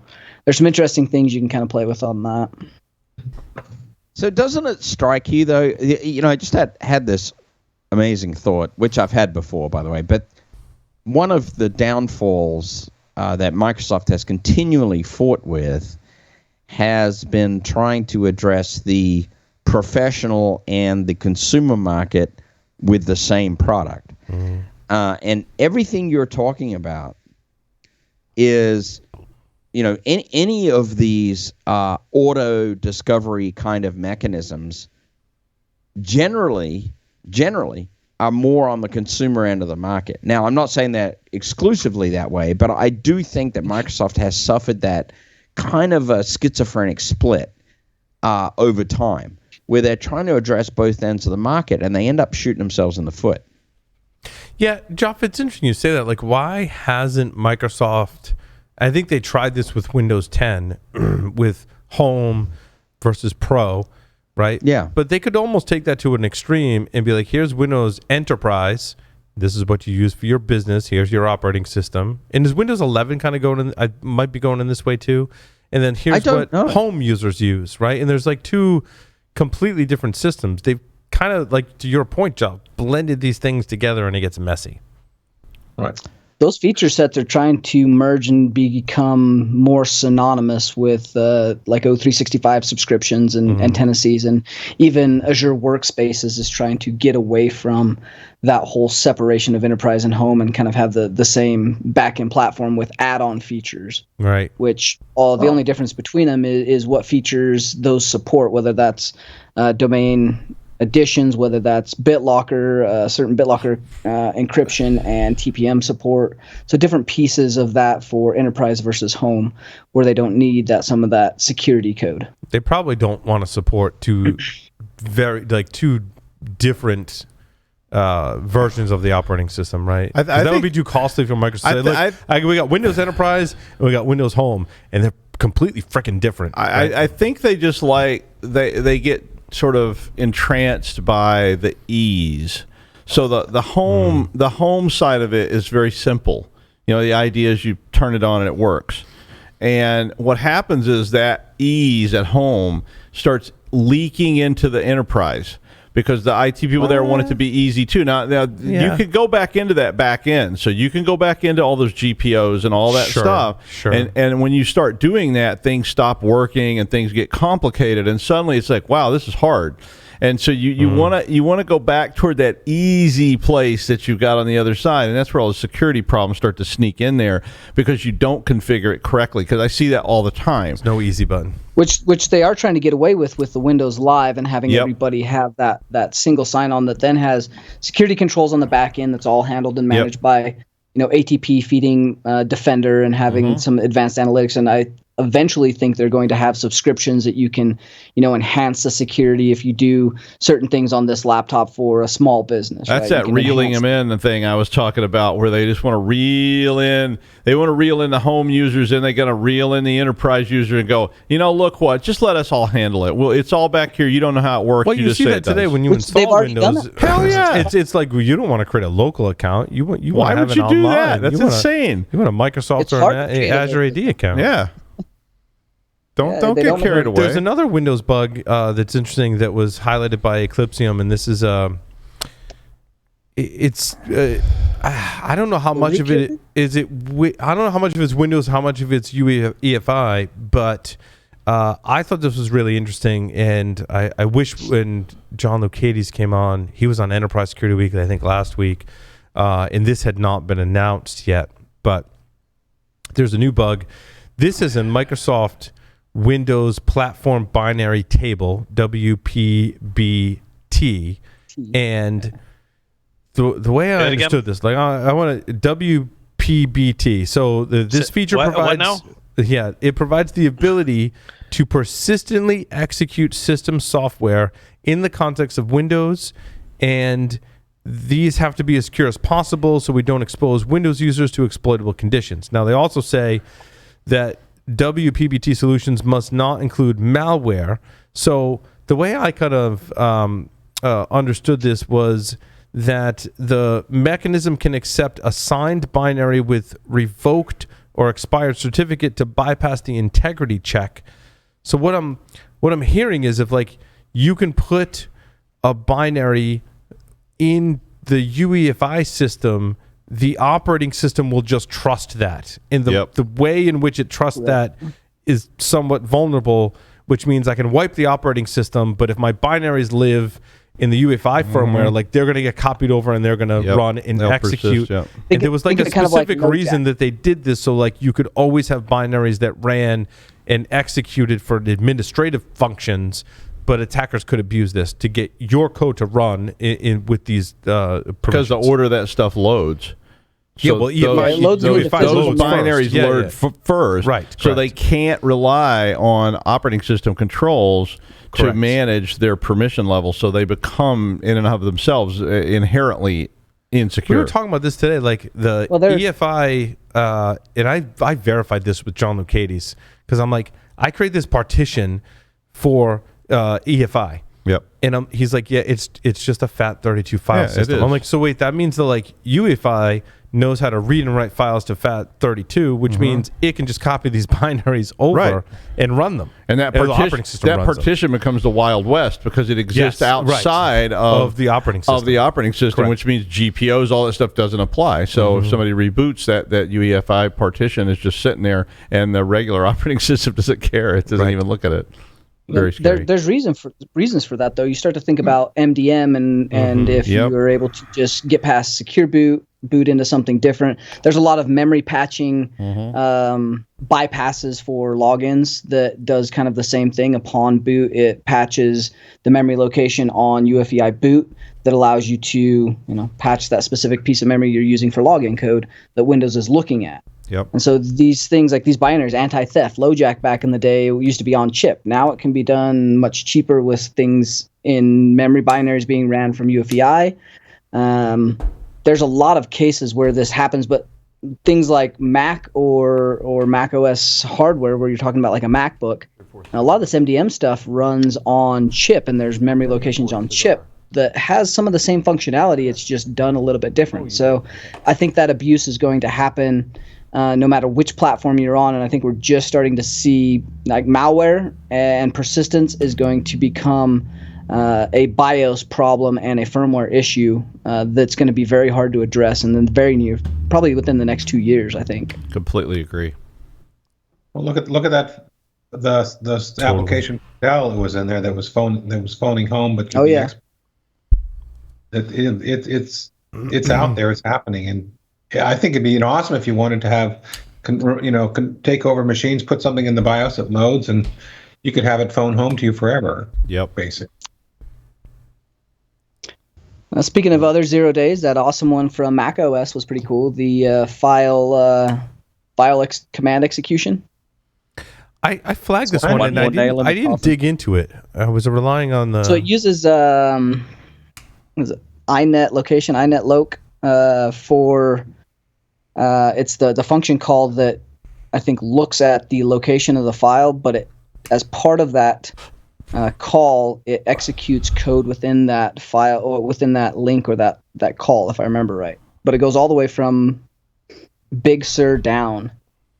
there's some interesting things you can kind of play with on that. So doesn't it strike you, though, I just had this amazing thought, which I've had before, by the way, but one of the downfalls that Microsoft has continually fought with has been trying to address the professional and the consumer market with the same product. Mm-hmm. And everything you're talking about is, any of these auto discovery kind of mechanisms generally are more on the consumer end of the market. Now, I'm not saying that exclusively that way, but I do think that Microsoft has suffered that kind of a schizophrenic split over time, where they're trying to address both ends of the market, and they end up shooting themselves in the foot. Yeah, Joff, it's interesting you say that. Like, why hasn't Microsoft... I think they tried this with Windows 10, with Home versus Pro, right? Yeah. But they could almost take that to an extreme and be like, here's Windows Enterprise, This is what you use for your business. Here's your operating system. And is Windows 11 kind of going in? I might be going in this way too. And then here's what home users use, right? And there's like two completely different systems. They've kind of, like, to your point, Joe, blended these things together, and it gets messy. All right. Those feature sets are trying to merge and become more synonymous with like O365 subscriptions and tenancies, and even Azure Workspaces is trying to get away from that whole separation of enterprise and home and kind of have the same backend platform with add-on features. Right. Which the only difference between them is what features those support, whether that's domain additions, whether that's BitLocker, certain BitLocker encryption and TPM support. So different pieces of that for enterprise versus home, where they don't need some of that security code. They probably don't want to support two different versions of the operating system, right? That would be too costly for Microsoft. We got Windows Enterprise and we got Windows Home, and they're completely freaking different. I think they just they get sort of entranced by the ease. So the home side of it is very simple. The idea is you turn it on and it works. And what happens is that ease at home starts leaking into the enterprise, because the IT people there want it to be easy too. Now you could go back into that back end. So you can go back into all those GPOs and all that stuff. Sure. And when you start doing that, things stop working and things get complicated. And suddenly it's like, wow, this is hard. And so you want to go back toward that easy place that you've got on the other side, and that's where all the security problems start to sneak in there, because you don't configure it correctly. Because I see that all the time. There's no easy button. Which they are trying to get away with the Windows Live, and having everybody have that single sign-on that then has security controls on the back end that's all handled and managed by ATP feeding Defender and having some advanced analytics. And I eventually think they're going to have subscriptions that you can, enhance the security if you do certain things on this laptop for a small business. That's that reeling them in the thing I was talking about, where they just want to reel in. They want to reel in the home users, and they're going to reel in the enterprise user and go, look what, just let us all handle it. Well, it's all back here. You don't know how it works. Well, you just see say that today when you install Windows. Hell yeah! It's like, you don't want to create a local account. You want Why to have would you it do online. that? That's insane. You want a Microsoft or an Azure AD account. Yeah. Don't get carried away. There's another Windows bug that's interesting that was highlighted by Eclipsium, and this is I don't know how much of it is it. I don't know how much of it's Windows, how much of it's EFI, but I thought this was really interesting, and I wish when John Lucades came on, he was on Enterprise Security Week, I think last week, and this had not been announced yet, but there's a new bug. This is in Microsoft Windows Platform Binary Table, WPBT, and the way I understood this, like I want to WPBT. So this feature provides. What now? Yeah, it provides the ability to persistently execute system software in the context of Windows, and these have to be as secure as possible so we don't expose Windows users to exploitable conditions. Now, they also say that WPBT solutions must not include malware. So the way I kind of understood this was that the mechanism can accept a signed binary with revoked or expired certificate to bypass the integrity check. So what I'm hearing is, if like you can put a binary in the UEFI system, the operating system will just trust that. And the way in which it trusts that is somewhat vulnerable, which means I can wipe the operating system, but if my binaries live in the UEFI firmware, like they're going to get copied over and they're going to run and execute. Persist, and there was like a specific reason that they did this, so like you could always have binaries that ran and executed for administrative functions, but attackers could abuse this to get your code to run in with these because the order that stuff loads. So those binaries load first, right? So they can't rely on operating system controls to manage their permission level, so they become in and of themselves inherently insecure. We were talking about this today, like the EFI, and I verified this with John Lucades, because I'm like, I create this partition for EFI, Yep. And he's like, yeah, it's just a FAT32 file system. It is. I'm like, so wait, that means that like UEFI knows how to read and write files to FAT32, which means it can just copy these binaries over and run them. And that partition becomes the Wild West because it exists outside of the operating system, which means GPOs, all that stuff doesn't apply. So if somebody reboots, that UEFI partition is just sitting there, and the regular operating system doesn't care. It doesn't even look at it. Very scary. There's reasons for that, though. You start to think about MDM and if you were able to just get past secure boot into something different. There's a lot of memory patching bypasses for logins that does kind of the same thing. Upon boot, it patches the memory location on UEFI boot that allows you to patch that specific piece of memory you're using for login code that Windows is looking at. Yep. And so these things like these binaries, anti-theft, LoJack back in the day used to be on chip. Now it can be done much cheaper with things in memory binaries being ran from UEFI. There's a lot of cases where this happens, but things like Mac or Mac OS hardware, where you're talking about like a MacBook, a lot of this MDM stuff runs on chip, and there's memory locations on chip that has some of the same functionality. It's just done a little bit different. So I think that abuse is going to happen no matter which platform you're on, and I think we're just starting to see like malware and persistence is going to become a BIOS problem and a firmware issue that's going to be very hard to address in the very near, probably within the next 2 years, I think. Completely agree. Well, look at that. The application Dell was in there that was phoning home, but it's out there, it's happening, and I think it'd be awesome if you wanted to have take over machines, put something in the BIOS of modes, and you could have it phone home to you forever. Yep. Basic. Speaking of other 0 days, that awesome one from Mac OS was pretty cool. The command execution. I flagged this one and I didn't dig into it. I was relying on the. So it uses iNet location, iNet loc for it's the function call that I think looks at the location of the file, but as part of that call, it executes code within that file or within that link or that call, if I remember right. But it goes all the way from Big Sur down.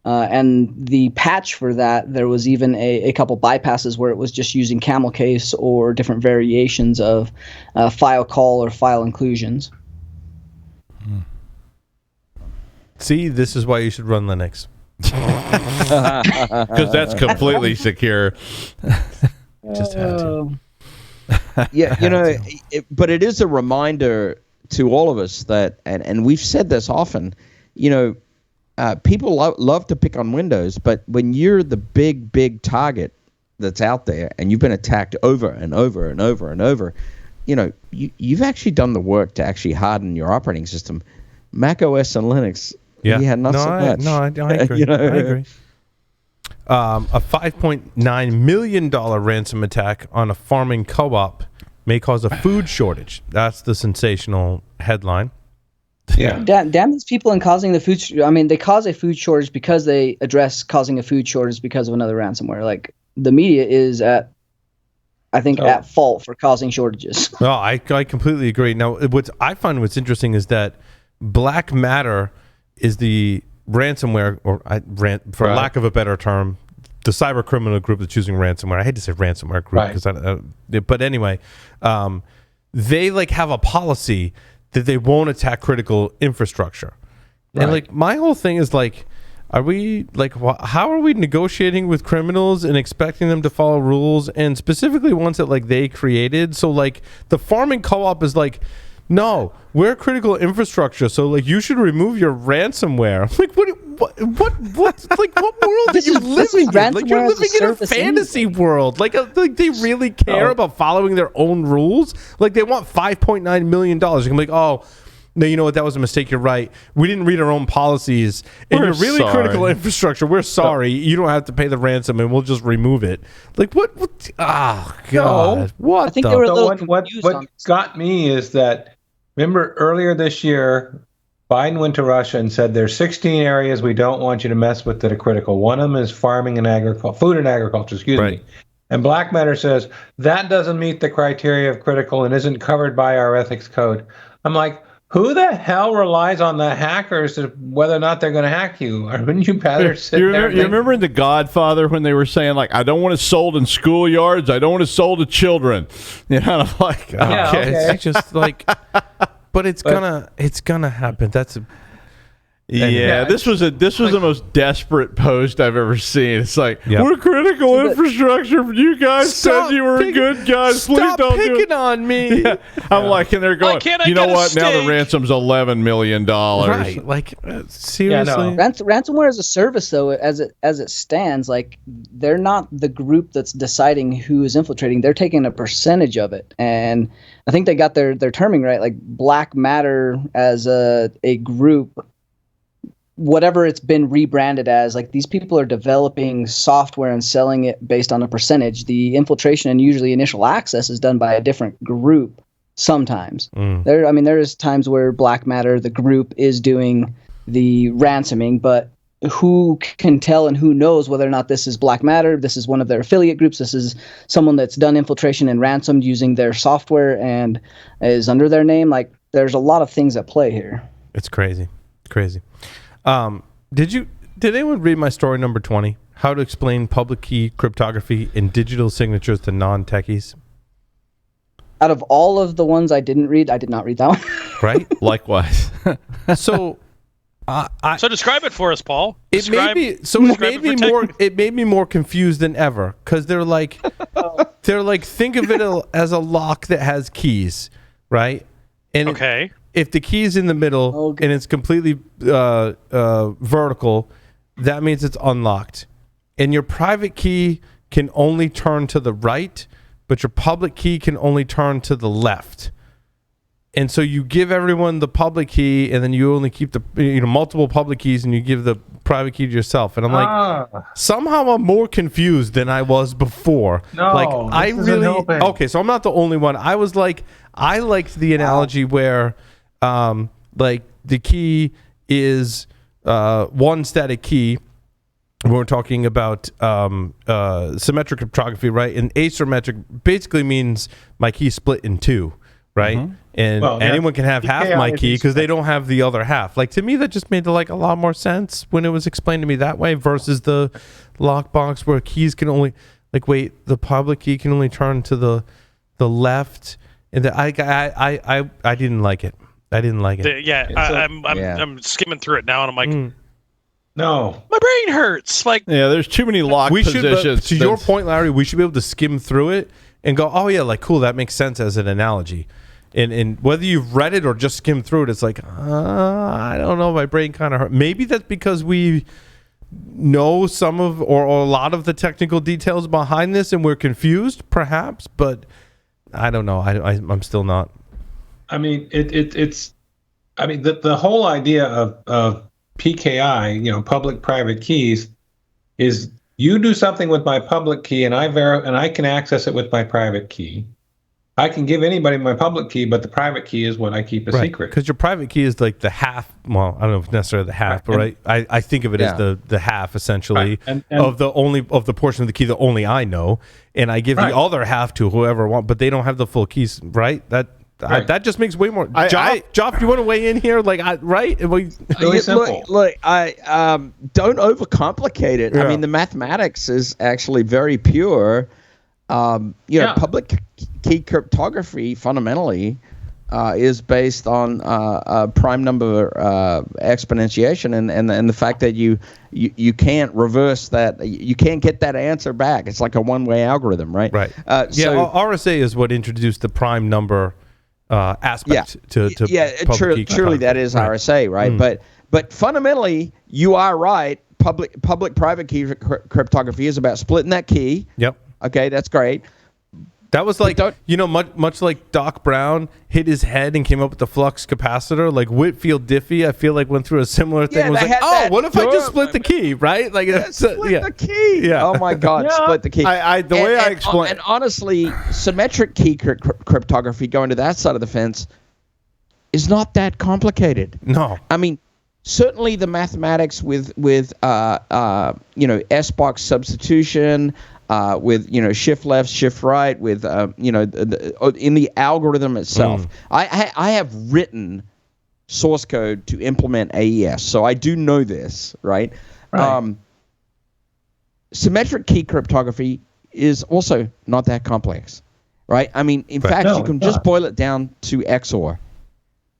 And the patch for that, there was even a couple bypasses where it was just using camel case or different variations of file call or file inclusions. See, this is why you should run Linux. Because that's completely secure. Just had to. Yeah, but it is a reminder to all of us that, and we've said this often, people love to pick on Windows, but when you're the big target that's out there and you've been attacked over and over and over and over, you've actually done the work to actually harden your operating system. Mac OS and Linux, not so much. I agree. I agree. A $5.9 million ransom attack on a farming co-op may cause a food shortage. That's the sensational headline. Yeah. Damn these people in causing the food. They cause a food shortage because they address causing a food shortage because of another ransomware. Like the media is at fault for causing shortages. No, I completely agree. Now, what's interesting is that Black Matter is the ransomware, for lack of a better term, the cyber criminal group that's using ransomware. I hate to say ransomware group but anyway, they have a policy that they won't attack critical infrastructure. Right. And my whole thing is are we how are we negotiating with criminals and expecting them to follow rules, and specifically ones that they created? So the farming co-op is no, we're critical infrastructure, so you should remove your ransomware. What world are you living in? You're living in a fantasy world. They really care about following their own rules. They want $5.9 million. You can be oh, no, you know what? That was a mistake. You're right. We didn't read our own policies. And you're really critical infrastructure. We're sorry. You don't have to pay the ransom, and we'll just remove it. What? Oh, God. No. What? I think they were a little confused. What got me is that, remember earlier this year, Biden went to Russia and said there's 16 areas we don't want you to mess with that are critical. One of them is farming and food and agriculture, excuse me. And Black Matter says, that doesn't meet the criteria of critical and isn't covered by our ethics code. I'm like, who the hell relies on the hackers to whether or not they're going to hack you? Or wouldn't you rather sit there? You remember in The Godfather when they were saying, like, I don't want it sold in schoolyards. I don't want it sold to children. You know, I'm like, It's just like, but it's gonna happen. This was the most desperate post I've ever seen. It's like, we're critical infrastructure. You guys said you were good guys. Please don't do it. Stop picking on me. Yeah. I'm like, and they're going, you know what? Now the ransom's $11 million. Right. Like, seriously. Yeah, no. Ransomware as a service, though, as it stands, like, they're not the group that's deciding who is infiltrating. They're taking a percentage of it. And I think they got their terming right. Like, Black Matter as a group, whatever it's been rebranded as, like, these people are developing software and selling it based on a percentage. The infiltration and usually initial access is done by a different group sometimes. There is times where Black Matter, the group, is doing the ransoming, but who can tell and who knows whether or not this is Black Matter, this is one of their affiliate groups, this is someone that's done infiltration and ransomed using their software and is under their name? Like, there's a lot of things at play here. It's crazy. Did anyone read my story number 20? How to explain public key cryptography and digital signatures to non-techies? Out of all of the ones I didn't read, I did not read that one. Right? Likewise. So describe it for us, Paul. It made me more confused than ever, because they're like, think of it as a lock that has keys, right? And okay. If the key is in the middle and it's completely vertical, that means it's unlocked. And your private key can only turn to the right, but your public key can only turn to the left. And so you give everyone the public key, and then you only keep the multiple public keys, and you give the private key to yourself. And I'm like, somehow I'm more confused than I was before. No, like, I really okay. So I'm not the only one. I was like, I liked the analogy where, like, the key is one static key. We're talking about symmetric cryptography, right? And asymmetric basically means my key split in two, right? Mm-hmm. And anyone can have half my key because they don't have the other half. Like, to me, that just made like a lot more sense when it was explained to me that way versus the lockbox where keys can only, like, wait, the public key can only turn to the left. And I didn't like it. I didn't like it. I'm skimming through it now, and I'm like, no, my brain hurts. Like, there's too many lock positions. To your point, Larry, we should be able to skim through it and go, oh yeah, like, cool, that makes sense as an analogy. And whether you've read it or just skimmed through it, it's like, I don't know, my brain kind of hurt. Maybe that's because we know some of or a lot of the technical details behind this and we're confused, perhaps, but I don't know. I'm still not. I mean, it's the whole idea of PKI, public-private keys, is you do something with my public key and I can access it with my private key. I can give anybody my public key, but the private key is what I keep a secret. Because your private key is like the half. Well, I don't know if it's necessarily the half, but I think of it as the half essentially of the portion of the key that only I know, and I give the other half to whoever I want, but they don't have the full keys, right? That just makes way more. Joff, you want to weigh in here? Like, right? Really simple. Look, don't overcomplicate it. Yeah. I mean, the mathematics is actually very pure. Public key cryptography fundamentally is based on prime number exponentiation, and the fact that you can't reverse that, you can't get that answer back. It's like a one-way algorithm, right? Right. RSA is what introduced the prime number aspect to public key truly that is RSA, right? But fundamentally, you are right. Public-private key cryptography is about splitting that key. Yep. Okay, that's great. That was like, much like Doc Brown hit his head and came up with the flux capacitor. Like Whitfield Diffie, I feel like went through a similar thing. Was like, what if I just split the key, right? Like, split the key. Yeah. Oh my God, split the key. The way I explain, and honestly, symmetric key cryptography, going to that side of the fence, is not that complicated. No, I mean, certainly the mathematics with SBox substitution. with shift left, shift right, with in the algorithm itself. I have written source code to implement AES, so I do know this, right? Symmetric key cryptography is also not that complex, right? I mean, in fact, you can just boil it down to XOR.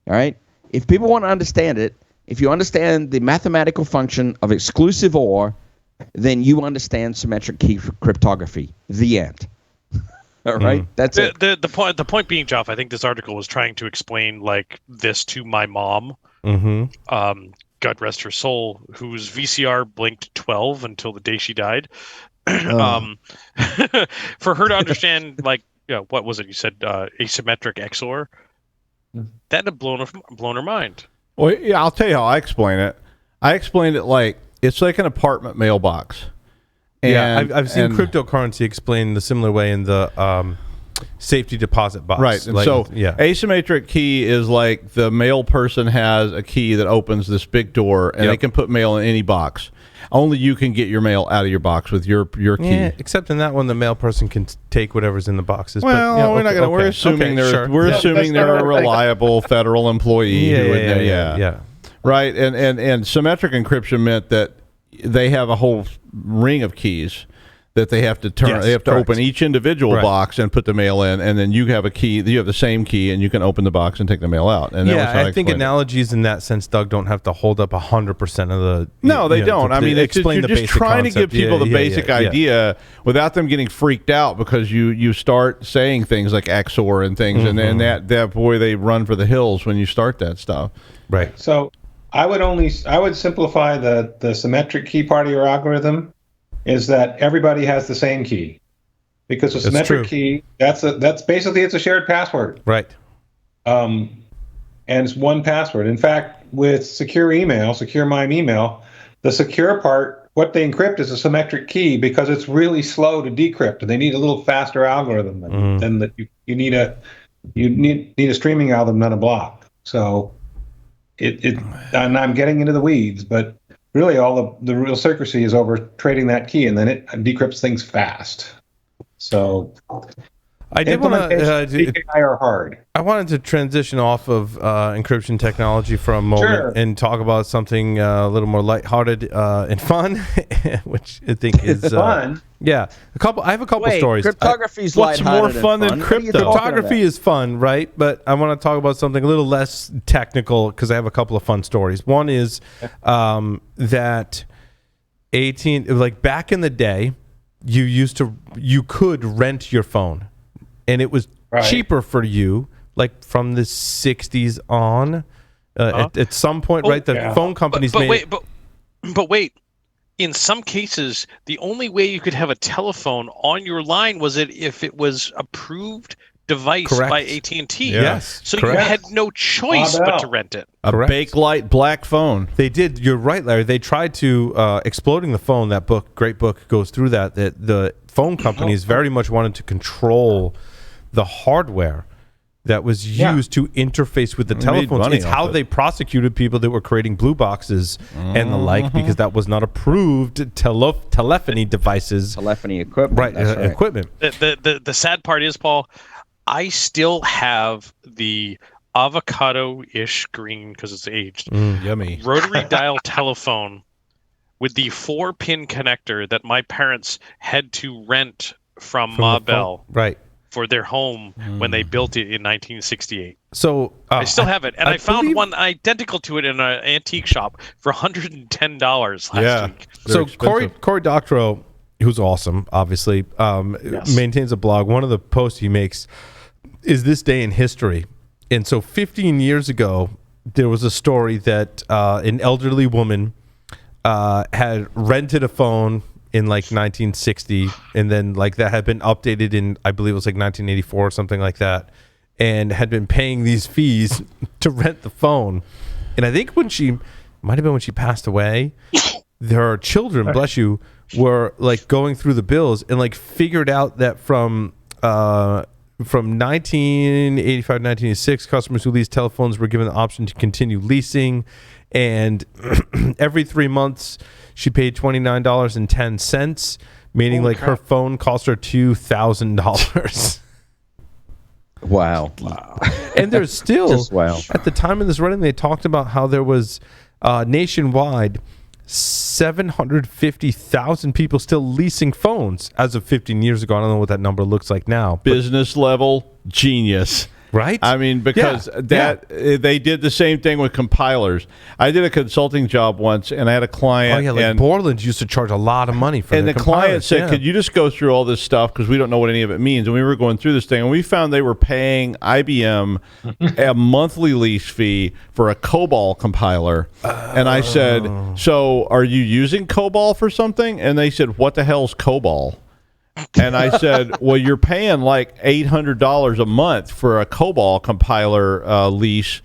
All right? If people want to understand it, if you understand the mathematical function of exclusive OR, then you understand symmetric key cryptography. The end. All right? That's it. The point being, Jeff, I think this article was trying to explain like this to my mom. God rest her soul, whose VCR blinked 12 until the day she died. For her to understand, like, what was it? You said asymmetric XOR. That had blown her mind. Well, yeah, I'll tell you how I explain it. I explained it like it's like an apartment mailbox. And, I've seen cryptocurrency explained the similar way in the safety deposit box. Right. And so asymmetric key is like the mail person has a key that opens this big door, and they can put mail in any box. Only you can get your mail out of your box with your key. Yeah, except in that one, the mail person can take whatever's in the boxes. Well, we're not going to. We're assuming they're a reliable federal employee. Right. And symmetric encryption meant that they have a whole ring of keys that they have to turn. Yes, they have to open each individual box and put the mail in, and then you have a key. You have the same key, and you can open the box and take the mail out. And I think analogies in that sense, Doug, don't have to hold up 100% of the. No, they don't. I mean, you're just trying to give people the basic idea without them getting freaked out because you start saying things like XOR and things, and then that boy, they run for the hills when you start that stuff. Right. So I would simplify the symmetric key part of your algorithm. Is that everybody has the same key, because a symmetric key that's basically it's a shared password, right? And it's one password. In fact, with secure MIME email, the secure part, what they encrypt is a symmetric key because it's really slow to decrypt, and they need a little faster algorithm than that. You need a streaming algorithm, not a block. So and I'm getting into the weeds, but. Really, all the real secrecy is over trading that key, and then it decrypts things fast. So, I did want to. PKI are hard. I wanted to transition off of encryption technology for a moment and talk about something a little more lighthearted and fun, which I think is fun. Yeah, I have a couple stories. Cryptography is what's more fun than crypto? Cryptography is fun, right? But I want to talk about something a little less technical because I have a couple of fun stories. One is that AT&T, like back in the day, you could rent your phone, and it was cheaper for you, like from the 60s on. At some point, the phone companies But wait. In some cases, the only way you could have a telephone on your line was if it was approved device by AT&T. Yes. So you had no choice but to rent it. A Bakelite black phone. They did. You're right, Larry. They tried to Exploding the Phone. That book, great book, goes through that the phone companies very much wanted to control the hardware that was used to interface with the telephones. It's how they prosecuted people that were creating blue boxes and the like, because that was not approved telephony devices. Telephony equipment. Right, equipment. The sad part is, Paul, I still have the avocado-ish green, because it's aged, yummy, rotary dial telephone with the 4-pin connector that my parents had to rent from Ma Bell. Right. For their home when they built it in 1968. So I still have it, and I found one identical to it in an antique shop for $110 last week. So Corey Doctorow, who's awesome, obviously, maintains a blog. One of the posts he makes is this day in history. And so 15 years ago, there was a story that an elderly woman had rented a phone in like 1960, and then like that had been updated in, I believe it was like 1984 or something like that, and had been paying these fees to rent the phone. And I think might have been when she passed away, her children, bless you, were like going through the bills and like figured out that from 1985 1986, customers who leased telephones were given the option to continue leasing, and every 3 months she paid $29.10 meaning Holy like her crap. phone cost her $2,000. Wow. And there's still, Just wow. at the time of this running, they talked about how there was nationwide 750,000 people still leasing phones as of 15 years ago. I don't know what that number looks like now. Business level genius. Right? I mean, because they did the same thing with compilers. I did a consulting job once, and I had a client. Oh, yeah, like and Borland's used to charge a lot of money for and their the client compilers, said, yeah. could you just go through all this stuff because we don't know what any of it means? And we were going through this thing, and we found they were paying IBM a monthly lease fee for a COBOL compiler. And I said, so are you using COBOL for something? And they said, what the hell's COBOL? And I said, well, you're paying like $800 a month for a COBOL compiler lease.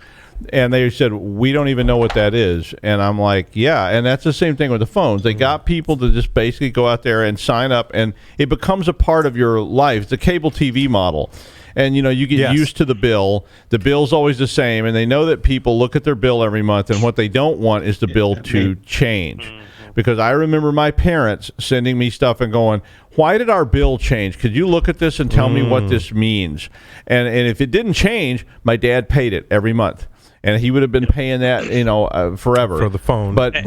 And they said, we don't even know what that is. And I'm like, yeah. And that's the same thing with the phones. They got people to just basically go out there and sign up, and it becomes a part of your life. It's a cable TV model. And, you know, you get used to the bill. The bill's always the same. And they know that people look at their bill every month. And what they don't want is the bill to change. Because I remember my parents sending me stuff and going, why did our bill change? Could you look at this and tell me what this means? And if it didn't change, my dad paid it every month. And he would have been paying that, you know, forever. For the phone. But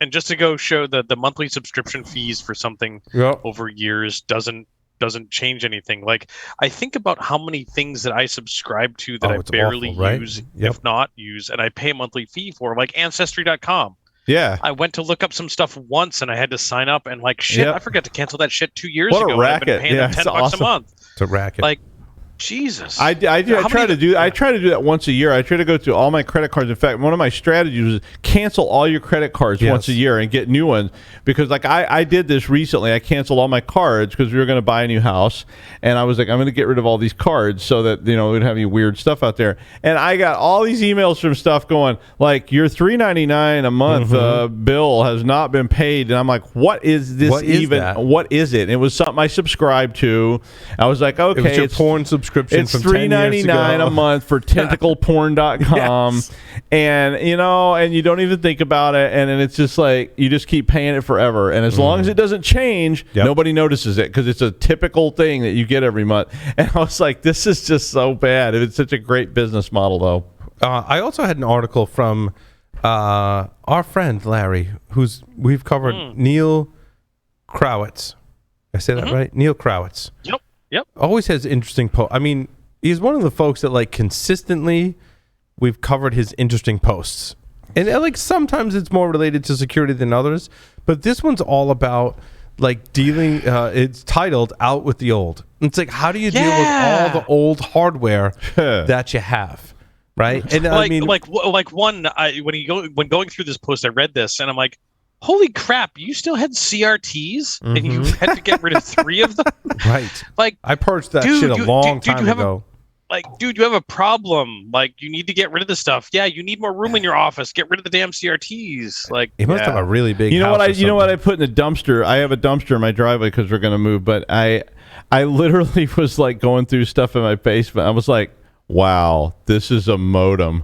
And just to go show that the monthly subscription fees for something over years doesn't change anything. Like, I think about how many things that I subscribe to that I barely use, if not use, and I pay a monthly fee for, like Ancestry.com. Yeah. I went to look up some stuff once and I had to sign up, and like shit, I forgot to cancel that shit 2 years ago. What a racket. I've been paying them $10 a month. It's a racket. Like, Jesus. I try to do that once a year. I try to go through all my credit cards. In fact, one of my strategies is cancel all your credit cards once a year and get new ones. Because like I did this recently. I canceled all my cards because we were going to buy a new house, and I was like, I'm going to get rid of all these cards so that, you know, we don't have any weird stuff out there. And I got all these emails from stuff going like, your $3.99 a month bill has not been paid, and I'm like, what is this even? What is it? And it was something I subscribed to. I was like, okay, it was your porn subscription. It's from $3.99 a month for tentacleporn.com. And, you know, and you don't even think about it. And then it's just like, you just keep paying it forever. And as long as it doesn't change, nobody notices it because it's a typical thing that you get every month. And I was like, this is just so bad. It's such a great business model, though. I also had an article from our friend Larry, we've covered Neil Krawitz. I say that right? Neil Krawitz. Yep. Always has interesting I mean, he's one of the folks that like consistently we've covered his interesting posts. And like sometimes it's more related to security than others, but this one's all about like dealing it's titled Out with the Old. It's like, how do you deal with all the old hardware that you have? Right? And like, I mean, when going through this post, I read this and I'm like, holy crap, you still had CRTs and you had to get rid of 3 of them? Right. Like, I purged that shit a long time ago. Dude, you have a problem. Like, you need to get rid of the stuff. Yeah, you need more room in your office. Get rid of the damn CRTs. Like, he must have a really big You know house what I put in the dumpster? I have a dumpster in my driveway because we're going to move, but I literally was like going through stuff in my basement. I was like, wow, this is a modem.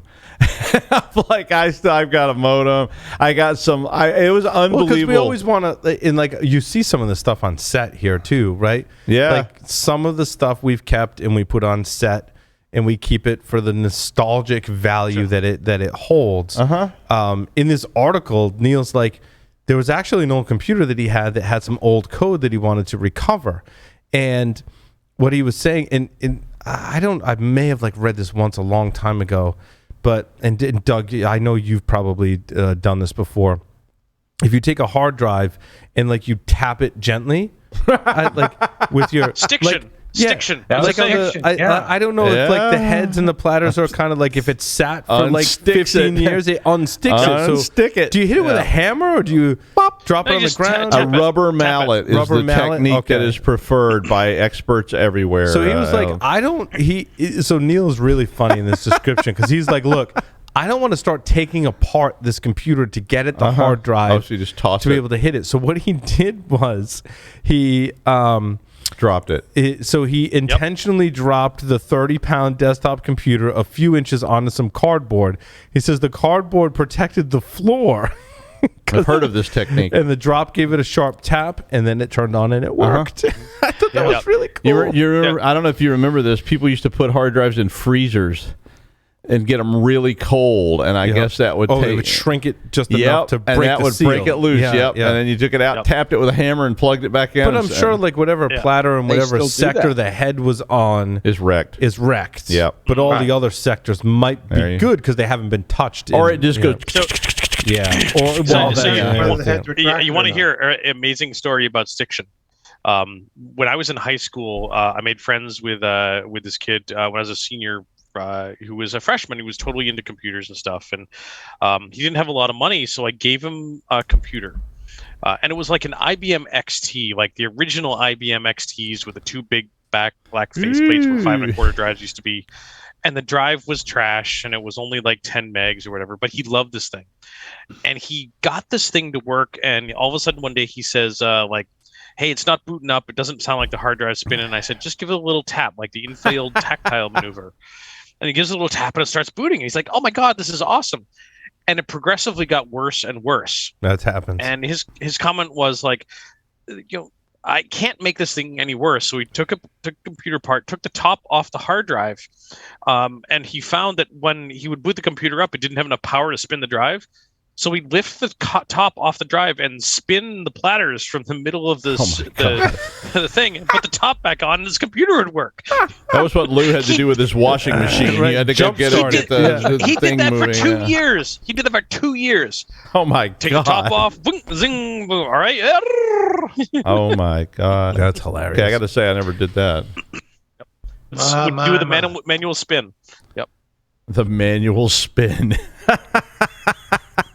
I'm like, I've got a modem. I got some. It was unbelievable. Because we always want to, and like you see some of the stuff on set here too, right? Yeah. Like some of the stuff we've kept and we put on set, and we keep it for the nostalgic value that it holds. In this article, Neil's like, there was actually an old computer that he had that had some old code that he wanted to recover, and what he was saying, and I may have like read this once a long time ago. But and Doug, I know you've probably done this before. If you take a hard drive and like you tap it gently, like with your Stiction. Stiction. Like I don't know if like the heads and the platters are kind of like if it's sat for like 15 years, it unsticks it. Unstick it. Do you hit it with a hammer or do you drop it on the ground? A rubber mallet is the technique that is preferred by experts everywhere. So he was like, so Neil's really funny in this description because he's like, look, I don't want to start taking apart this computer to get at the hard drive so you just toss to be able to hit it. So what he did was he dropped it. So he intentionally dropped the 30-pound desktop computer a few inches onto some cardboard. He says the cardboard protected the floor. I've heard of this technique. And the drop gave it a sharp tap, and then it turned on and it worked. I thought that was really cool. You remember, I don't know if you remember this. People used to put hard drives in freezers and get them really cold, and I guess that would they would shrink it just enough to break and that the would seal. break it loose. And then you took it out, tapped it with a hammer, and plugged it back in. But I'm sure, like whatever platter and whatever sector the head was on is wrecked. Yep. But all the other sectors might be good because they haven't been touched. Or it just goes. You want to hear an amazing story about stiction? When I was in high school, I made friends with this kid when I was a senior. Who was a freshman, who was totally into computers and stuff, and he didn't have a lot of money, so I gave him a computer, and it was like an IBM XT, like the original IBM XTs with the two big black faceplates where 5 1/4 drives used to be, and the drive was trash, and it was only like 10 megs or whatever, but he loved this thing, and he got this thing to work, and all of a sudden one day he says, hey, it's not booting up, it doesn't sound like the hard drive's spinning, and I said, just give it a little tap, like the infield tactile maneuver. And he gives it a little tap and it starts booting. And he's like, oh my God, this is awesome. And it progressively got worse and worse. That's happened. And his comment was like, I can't make this thing any worse. So he took a computer part, took the top off the hard drive. And he found that when he would boot the computer up, it didn't have enough power to spin the drive. So he'd lift the top off the drive and spin the platters from the middle of the thing and put the top back on, and his computer would work. That was what Lou had to do with his washing machine. He had to get it, the he thing did that moving. for 2 years. He did that for 2 years. Oh my God! Take the top off, boom, zing, boom. All right. Oh my God, that's hilarious. Okay, I got to say I never did that. Do the manual spin. Yep. The manual spin.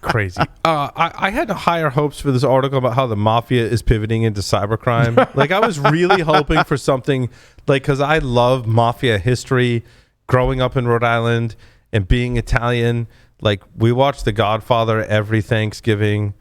Crazy. I had higher hopes for this article about how the Mafia is pivoting into cybercrime. Like, I was really hoping for something, like, because I love Mafia history, growing up in Rhode Island and being Italian. Like, we watch The Godfather every Thanksgiving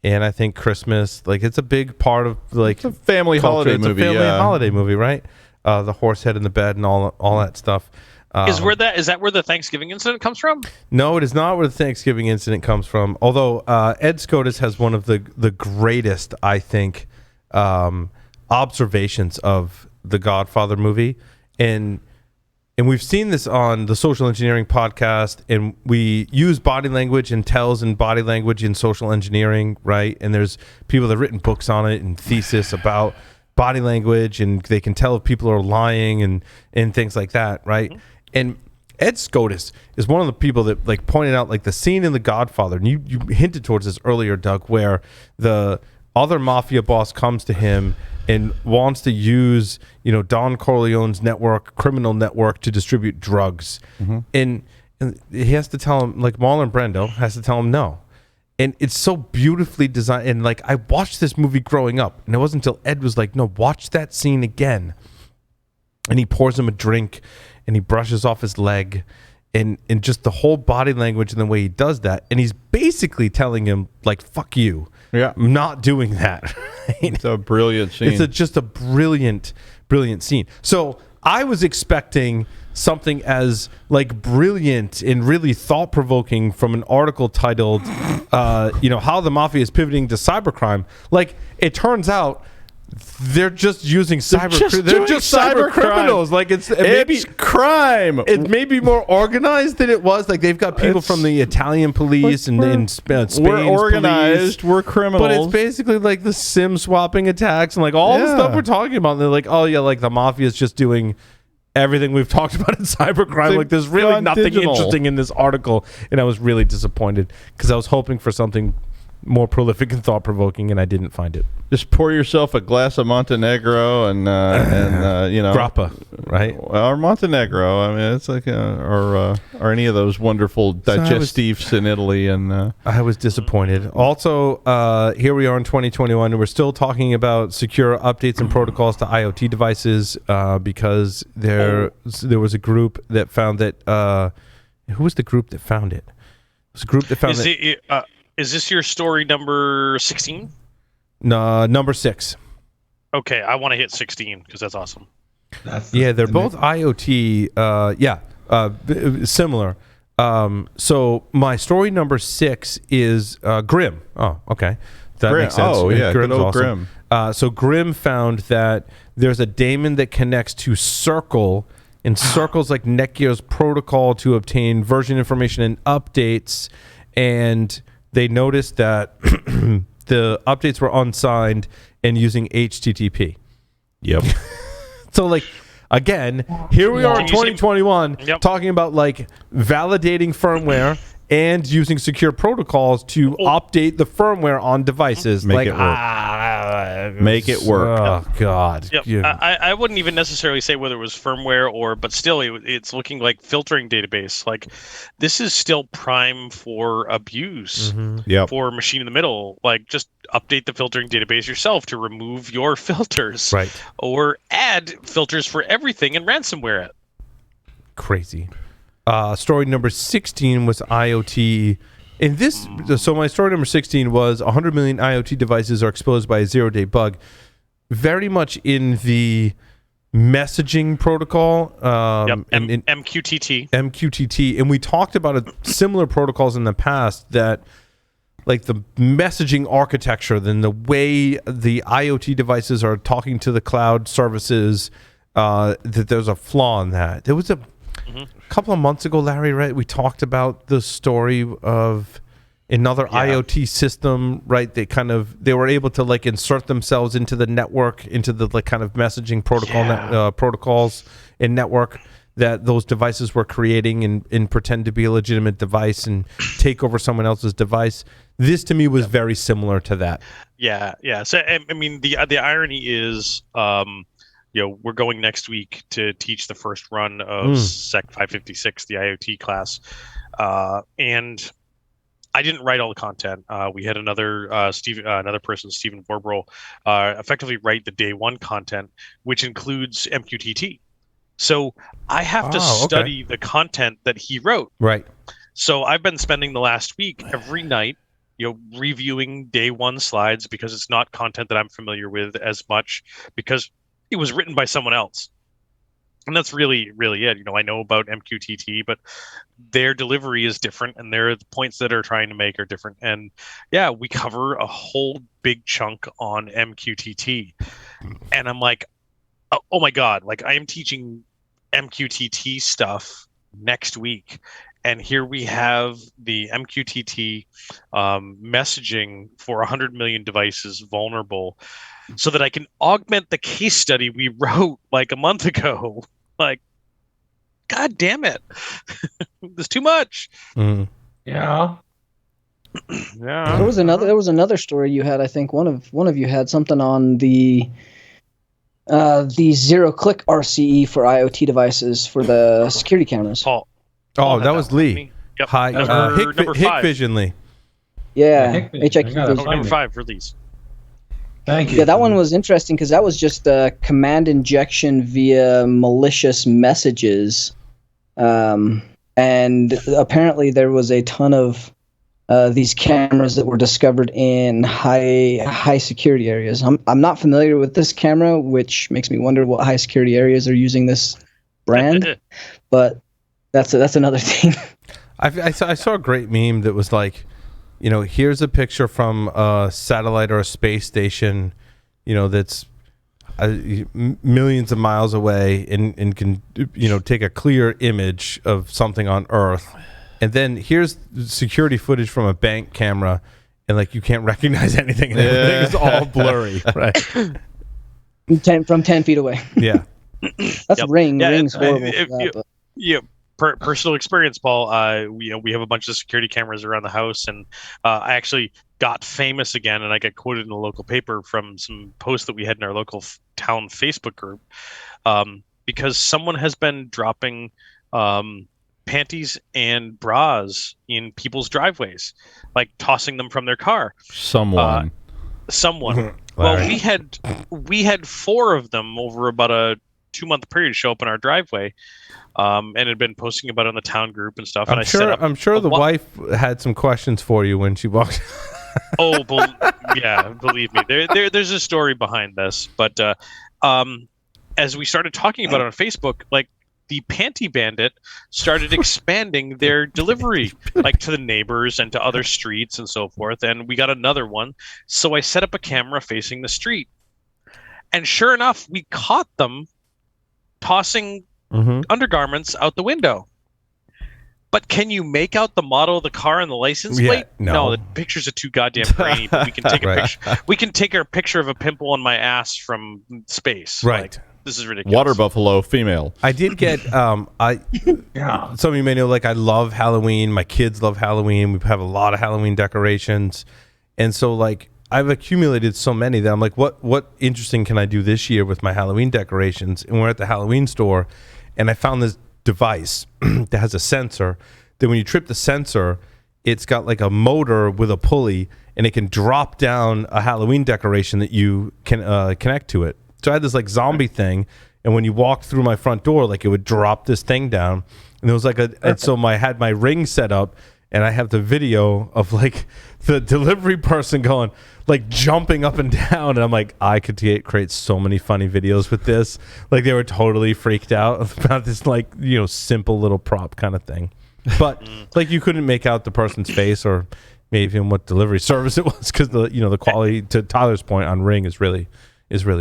and I think Christmas. Like, it's a big part of, like, it's a family holiday movie. It's a family holiday movie, right? The horse head in the bed and all that stuff. Is that where the Thanksgiving incident comes from? No, it is not where the Thanksgiving incident comes from. Although Ed Scotus has one of the greatest, I think, observations of the Godfather movie, and we've seen this on the Social Engineering podcast, and we use body language and tells and body language in social engineering, right? And there's people that have written books on it and thesis about body language, and they can tell if people are lying and things like that, right? Mm-hmm. And Ed Scotus is one of the people that, like, pointed out, like, the scene in The Godfather, and you hinted towards this earlier, Doug, where the other mafia boss comes to him and wants to use, Don Corleone's criminal network to distribute drugs. Mm-hmm. And he has to tell him, like, Marlon Brando has to tell him no. And it's so beautifully designed. And, like, I watched this movie growing up, and it wasn't until Ed was like, no, watch that scene again. And he pours him a drink, and he brushes off his leg, and just the whole body language and the way he does that. And he's basically telling him, like, fuck you. Yeah. I'm not doing that. It's a brilliant scene. It's just a brilliant, brilliant scene. So I was expecting something as, like, brilliant and really thought-provoking from an article titled, how the Mafia is pivoting to cybercrime. Like, it turns out they're just using cyber. They're just cyber criminals. Like, it's crime. It may be more organized than it was. Like, they've got people from the Italian police and Spain's we're organized. Police. We're criminals. But it's basically like the SIM swapping attacks and, like, all the stuff we're talking about. And they're like, oh yeah, like the Mafia is just doing everything we've talked about in cybercrime. Like, there's really nothing interesting in this article, and I was really disappointed because I was hoping for something more prolific and thought-provoking, and I didn't find it. Just pour yourself a glass of Montenegro and grappa, right? Or Montenegro. I mean, it's like or any of those wonderful digestifs in Italy. And I was disappointed. Also, here we are in 2021, and we're still talking about secure updates and protocols to IoT devices because there was a group that found that. Who was the group that found it? It was a group that found it. Is this your story number 16? No, number 6. Okay, I want to hit 16 because that's awesome. They're both IoT. Similar. So my story number 6 is Grim. Oh, okay. That Grim. makes sense. Oh, yeah. Grim's Good old awesome. Grim. So Grim found that there's a daemon that connects to Circle, and Circle's like Netgear's protocol to obtain version information and updates. And they noticed that the updates were unsigned and using HTTP. Yep. So like, again, here we are in 2021 talking about like validating firmware and using secure protocols to update the firmware on devices. Make it work. Make it work. Oh God. Yep. Yeah. I wouldn't even necessarily say whether it was firmware but still it's looking like filtering database. Like this is still prime for abuse. For machine in the middle. Like just update the filtering database yourself to remove your filters. Right. Or add filters for everything and ransomware it. Crazy. Story number 16 was IoT. In this, so my story number 16 was 100 million IoT devices are exposed by a 0-day bug. Very much in the messaging protocol. MQTT. MQTT. And we talked about similar protocols in the past that, like the messaging architecture, then the way the IoT devices are talking to the cloud services, that there's a flaw in that. There was a couple of months ago, Larry, right? We talked about the story of another IoT system, right? They were able to like insert themselves into the network, into the like kind of messaging protocol protocols in network that those devices were creating and pretend to be a legitimate device and take over someone else's device. This to me was very similar to that. Yeah. So I mean, the irony is, we're going next week to teach the first run of Sec 556, the IoT class, and I didn't write all the content. We had another person, Stephen Vorbro, effectively write the day one content, which includes MQTT. So I have to study the content that he wrote. Right. So I've been spending the last week every night, reviewing day one slides because it's not content that I'm familiar with as much because it was written by someone else. And that's really, really it. I know about MQTT, but their delivery is different and the points that they're trying to make are different. And yeah, we cover a whole big chunk on MQTT. And I'm like, oh my God, like I am teaching MQTT stuff next week. And here we have the MQTT messaging for 100 million devices vulnerable so that I can augment the case study we wrote like a month ago. Like, God damn it. There's too much. Yeah. Yeah. There was another story you had. I think one of you had something on the zero-click RCE for IoT devices for the security cameras. Paul. Oh, that was Lee. Yep. Hi, number 5. Hikvision Lee. Yeah, Hikvision. Number 5 release. Thank you. Yeah, that one was interesting because that was just command injection via malicious messages, and apparently there was a ton of these cameras that were discovered in high security areas. I'm not familiar with this camera, which makes me wonder what high security areas are using this brand, but that's another thing. I saw a great meme that was like, here's a picture from a satellite or a space station, that's millions of miles away and can, take a clear image of something on Earth. And then here's security footage from a bank camera, and like you can't recognize anything. And everything is all blurry, right? From 10 feet away. Yeah. That's Ring. Yeah, Ring's horrible. Personal experience, Paul. We have a bunch of security cameras around the house, and I actually got famous again, and I got quoted in a local paper from some posts that we had in our local town Facebook group, because someone has been dropping panties and bras in people's driveways, like tossing them from their car. Someone. Well, we had 4 of them over about a 2-month period show up in our driveway. And had been posting about it on the town group and stuff. I'm sure the wife had some questions for you when she walked. Believe me, there's a story behind this. But as we started talking about it on Facebook, like the Panty Bandit started expanding their delivery, like to the neighbors and to other streets and so forth. And we got another one. So I set up a camera facing the street. And sure enough, we caught them tossing undergarments out the window. But can you make out the model of the car and the license plate? No, the pictures are too goddamn grainy. But we can take a picture. We can take a picture of a pimple on my ass from space. Right. Like, this is ridiculous. Water buffalo, female. I did get some of you may know, like, I love Halloween. My kids love Halloween. We have a lot of Halloween decorations, and so like I've accumulated so many that I'm like, what interesting can I do this year with my Halloween decorations? And we're at the Halloween store, and I found this device that has a sensor that when you trip the sensor, it's got like a motor with a pulley, and it can drop down a Halloween decoration that you can connect to it. So I had this like zombie thing, and when you walked through my front door, like it would drop this thing down, and it was like I had my ring set up, and I have the video of like the delivery person going like jumping up and down, and I'm like, I could create so many funny videos with this. Like they were totally freaked out about this like, you know, simple little prop kind of thing, but like you couldn't make out the person's face or maybe even what delivery service it was, because the quality, to Tyler's point, on Ring is really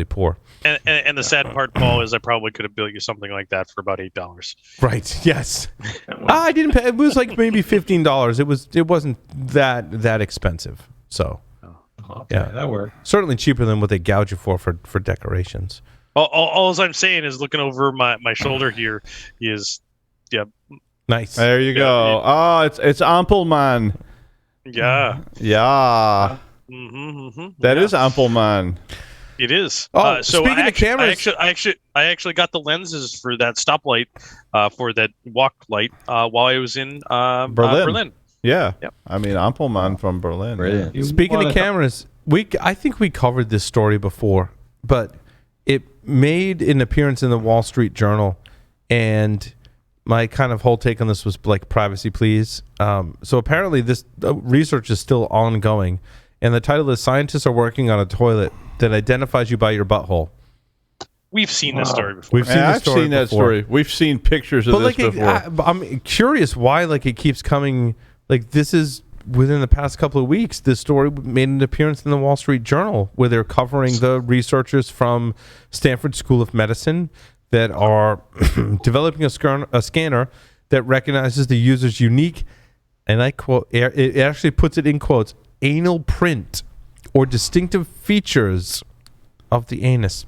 poor. And the sad part, Paul, is I probably could have built you something like that for about $8. Right. Yes. I didn't pay. It was like maybe $15. It wasn't that expensive. So. Okay, yeah, that worked. Certainly cheaper than what they gouge you for decorations. All I'm saying is, looking over my shoulder here is, nice. There you go. It's Ampelman. Yeah. Yeah. That is Ampelman. It is. So speaking of cameras, I actually got the lenses for that stoplight, for that walk light, while I was in Berlin. Yeah. Yep. I mean, Ampelman from Berlin. Brilliant. Yeah. Speaking of cameras, I think we covered this story before, but it made an appearance in the Wall Street Journal, and my kind of whole take on this was like, privacy, please. So apparently this research is still ongoing, and the title is "Scientists are working on a toilet that identifies you by your butthole." We've seen this story before. I've seen that story. We've seen pictures of this before. I'm curious why it keeps coming. Like, this is within the past couple of weeks. This story made an appearance in the Wall Street Journal, where they're covering the researchers from Stanford School of Medicine that are developing a scanner that recognizes the user's unique, and I quote, it actually puts it in quotes, anal print or distinctive features of the anus,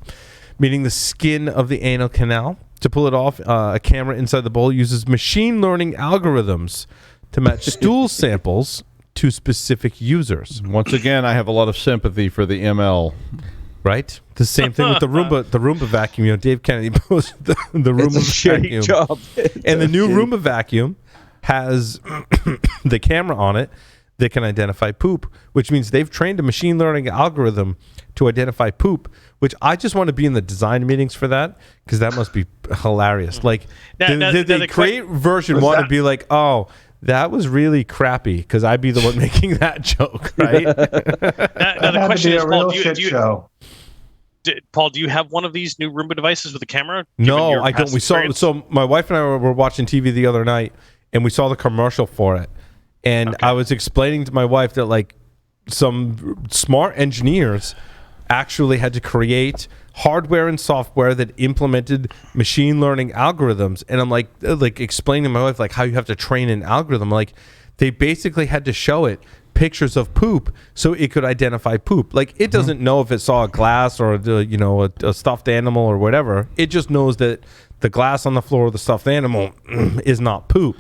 meaning the skin of the anal canal. To pull it off, a camera inside the bowl uses machine learning algorithms to match stool samples to specific users. Once again, I have a lot of sympathy for the ML. Right? The same thing with the Roomba vacuum. You know, Dave Kennedy posted the Roomba vacuum. Job. And the new Roomba vacuum has the camera on it that can identify poop, which means they've trained a machine learning algorithm to identify poop, which I just want to be in the design meetings for that, because that must be hilarious. Like, did they create version one and be like, oh, that was really crappy, because I'd be the one making that joke, right? Now the question is, Paul, Paul, do you have one of these new Roomba devices with a camera? No, I don't. So my wife and I were watching TV the other night, and we saw the commercial for it. And I was explaining to my wife that, like, some smart engineers actually had to create hardware and software that implemented machine learning algorithms. And I'm like explaining to my wife, like, how you have to train an algorithm. Like, they basically had to show it pictures of poop so it could identify poop. Like, it doesn't know if it saw a glass or a stuffed animal or whatever. It just knows that the glass on the floor of the stuffed animal is not poop.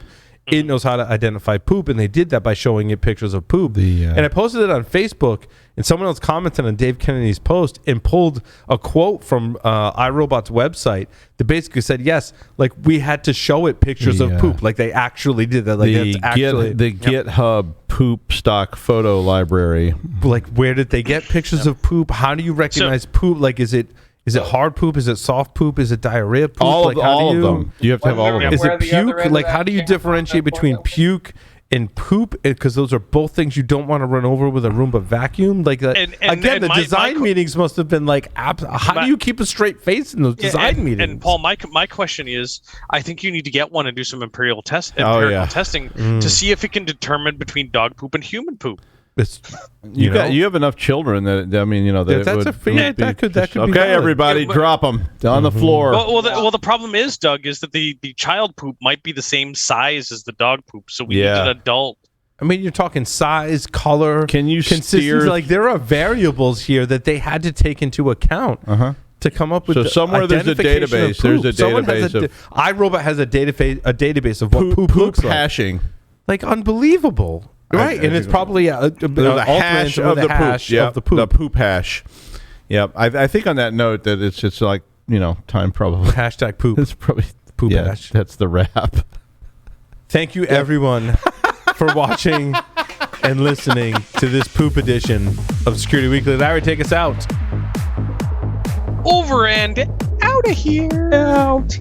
It knows how to identify poop, and they did that by showing it pictures of poop. And I posted it on Facebook, and someone else commented on Dave Kennedy's post and pulled a quote from iRobot's website that basically said, yes, like, we had to show it pictures of poop. Like, they actually did that. Like, GitHub poop stock photo library. Like, where did they get pictures of poop? How do you recognize poop? Like, is it hard poop? Is it soft poop? Is it diarrhea poop? All of them. You have to have all of them. Is it puke? Like, how do you differentiate between puke and poop, because those are both things you don't want to run over with a Roomba vacuum. Like again, the design meetings must have been like, how do you keep a straight face in those design meetings? And Paul, my question is, I think you need to get one and do some empirical testing to see if it can determine between dog poop and human poop. You have enough children that I mean, that could be okay. Valid. Everybody, drop them on the floor. Well, the problem is, Doug, is that the child poop might be the same size as the dog poop, so we need an adult. I mean, you're talking size, color, consistency. Like there are variables here that they had to take into account. To come up with somewhere there's a database. There's a database of iRobot has a database of what poop looks like. Hashing, like unbelievable. Right, and it's probably a hash of the poop. The poop hash. Yep. I think on that note that it's like, time probably. Hashtag poop. It's probably poop hash. That's the wrap. Thank you, everyone, for watching and listening to this poop edition of Security Weekly. Larry, take us out. Over and out of here. Out.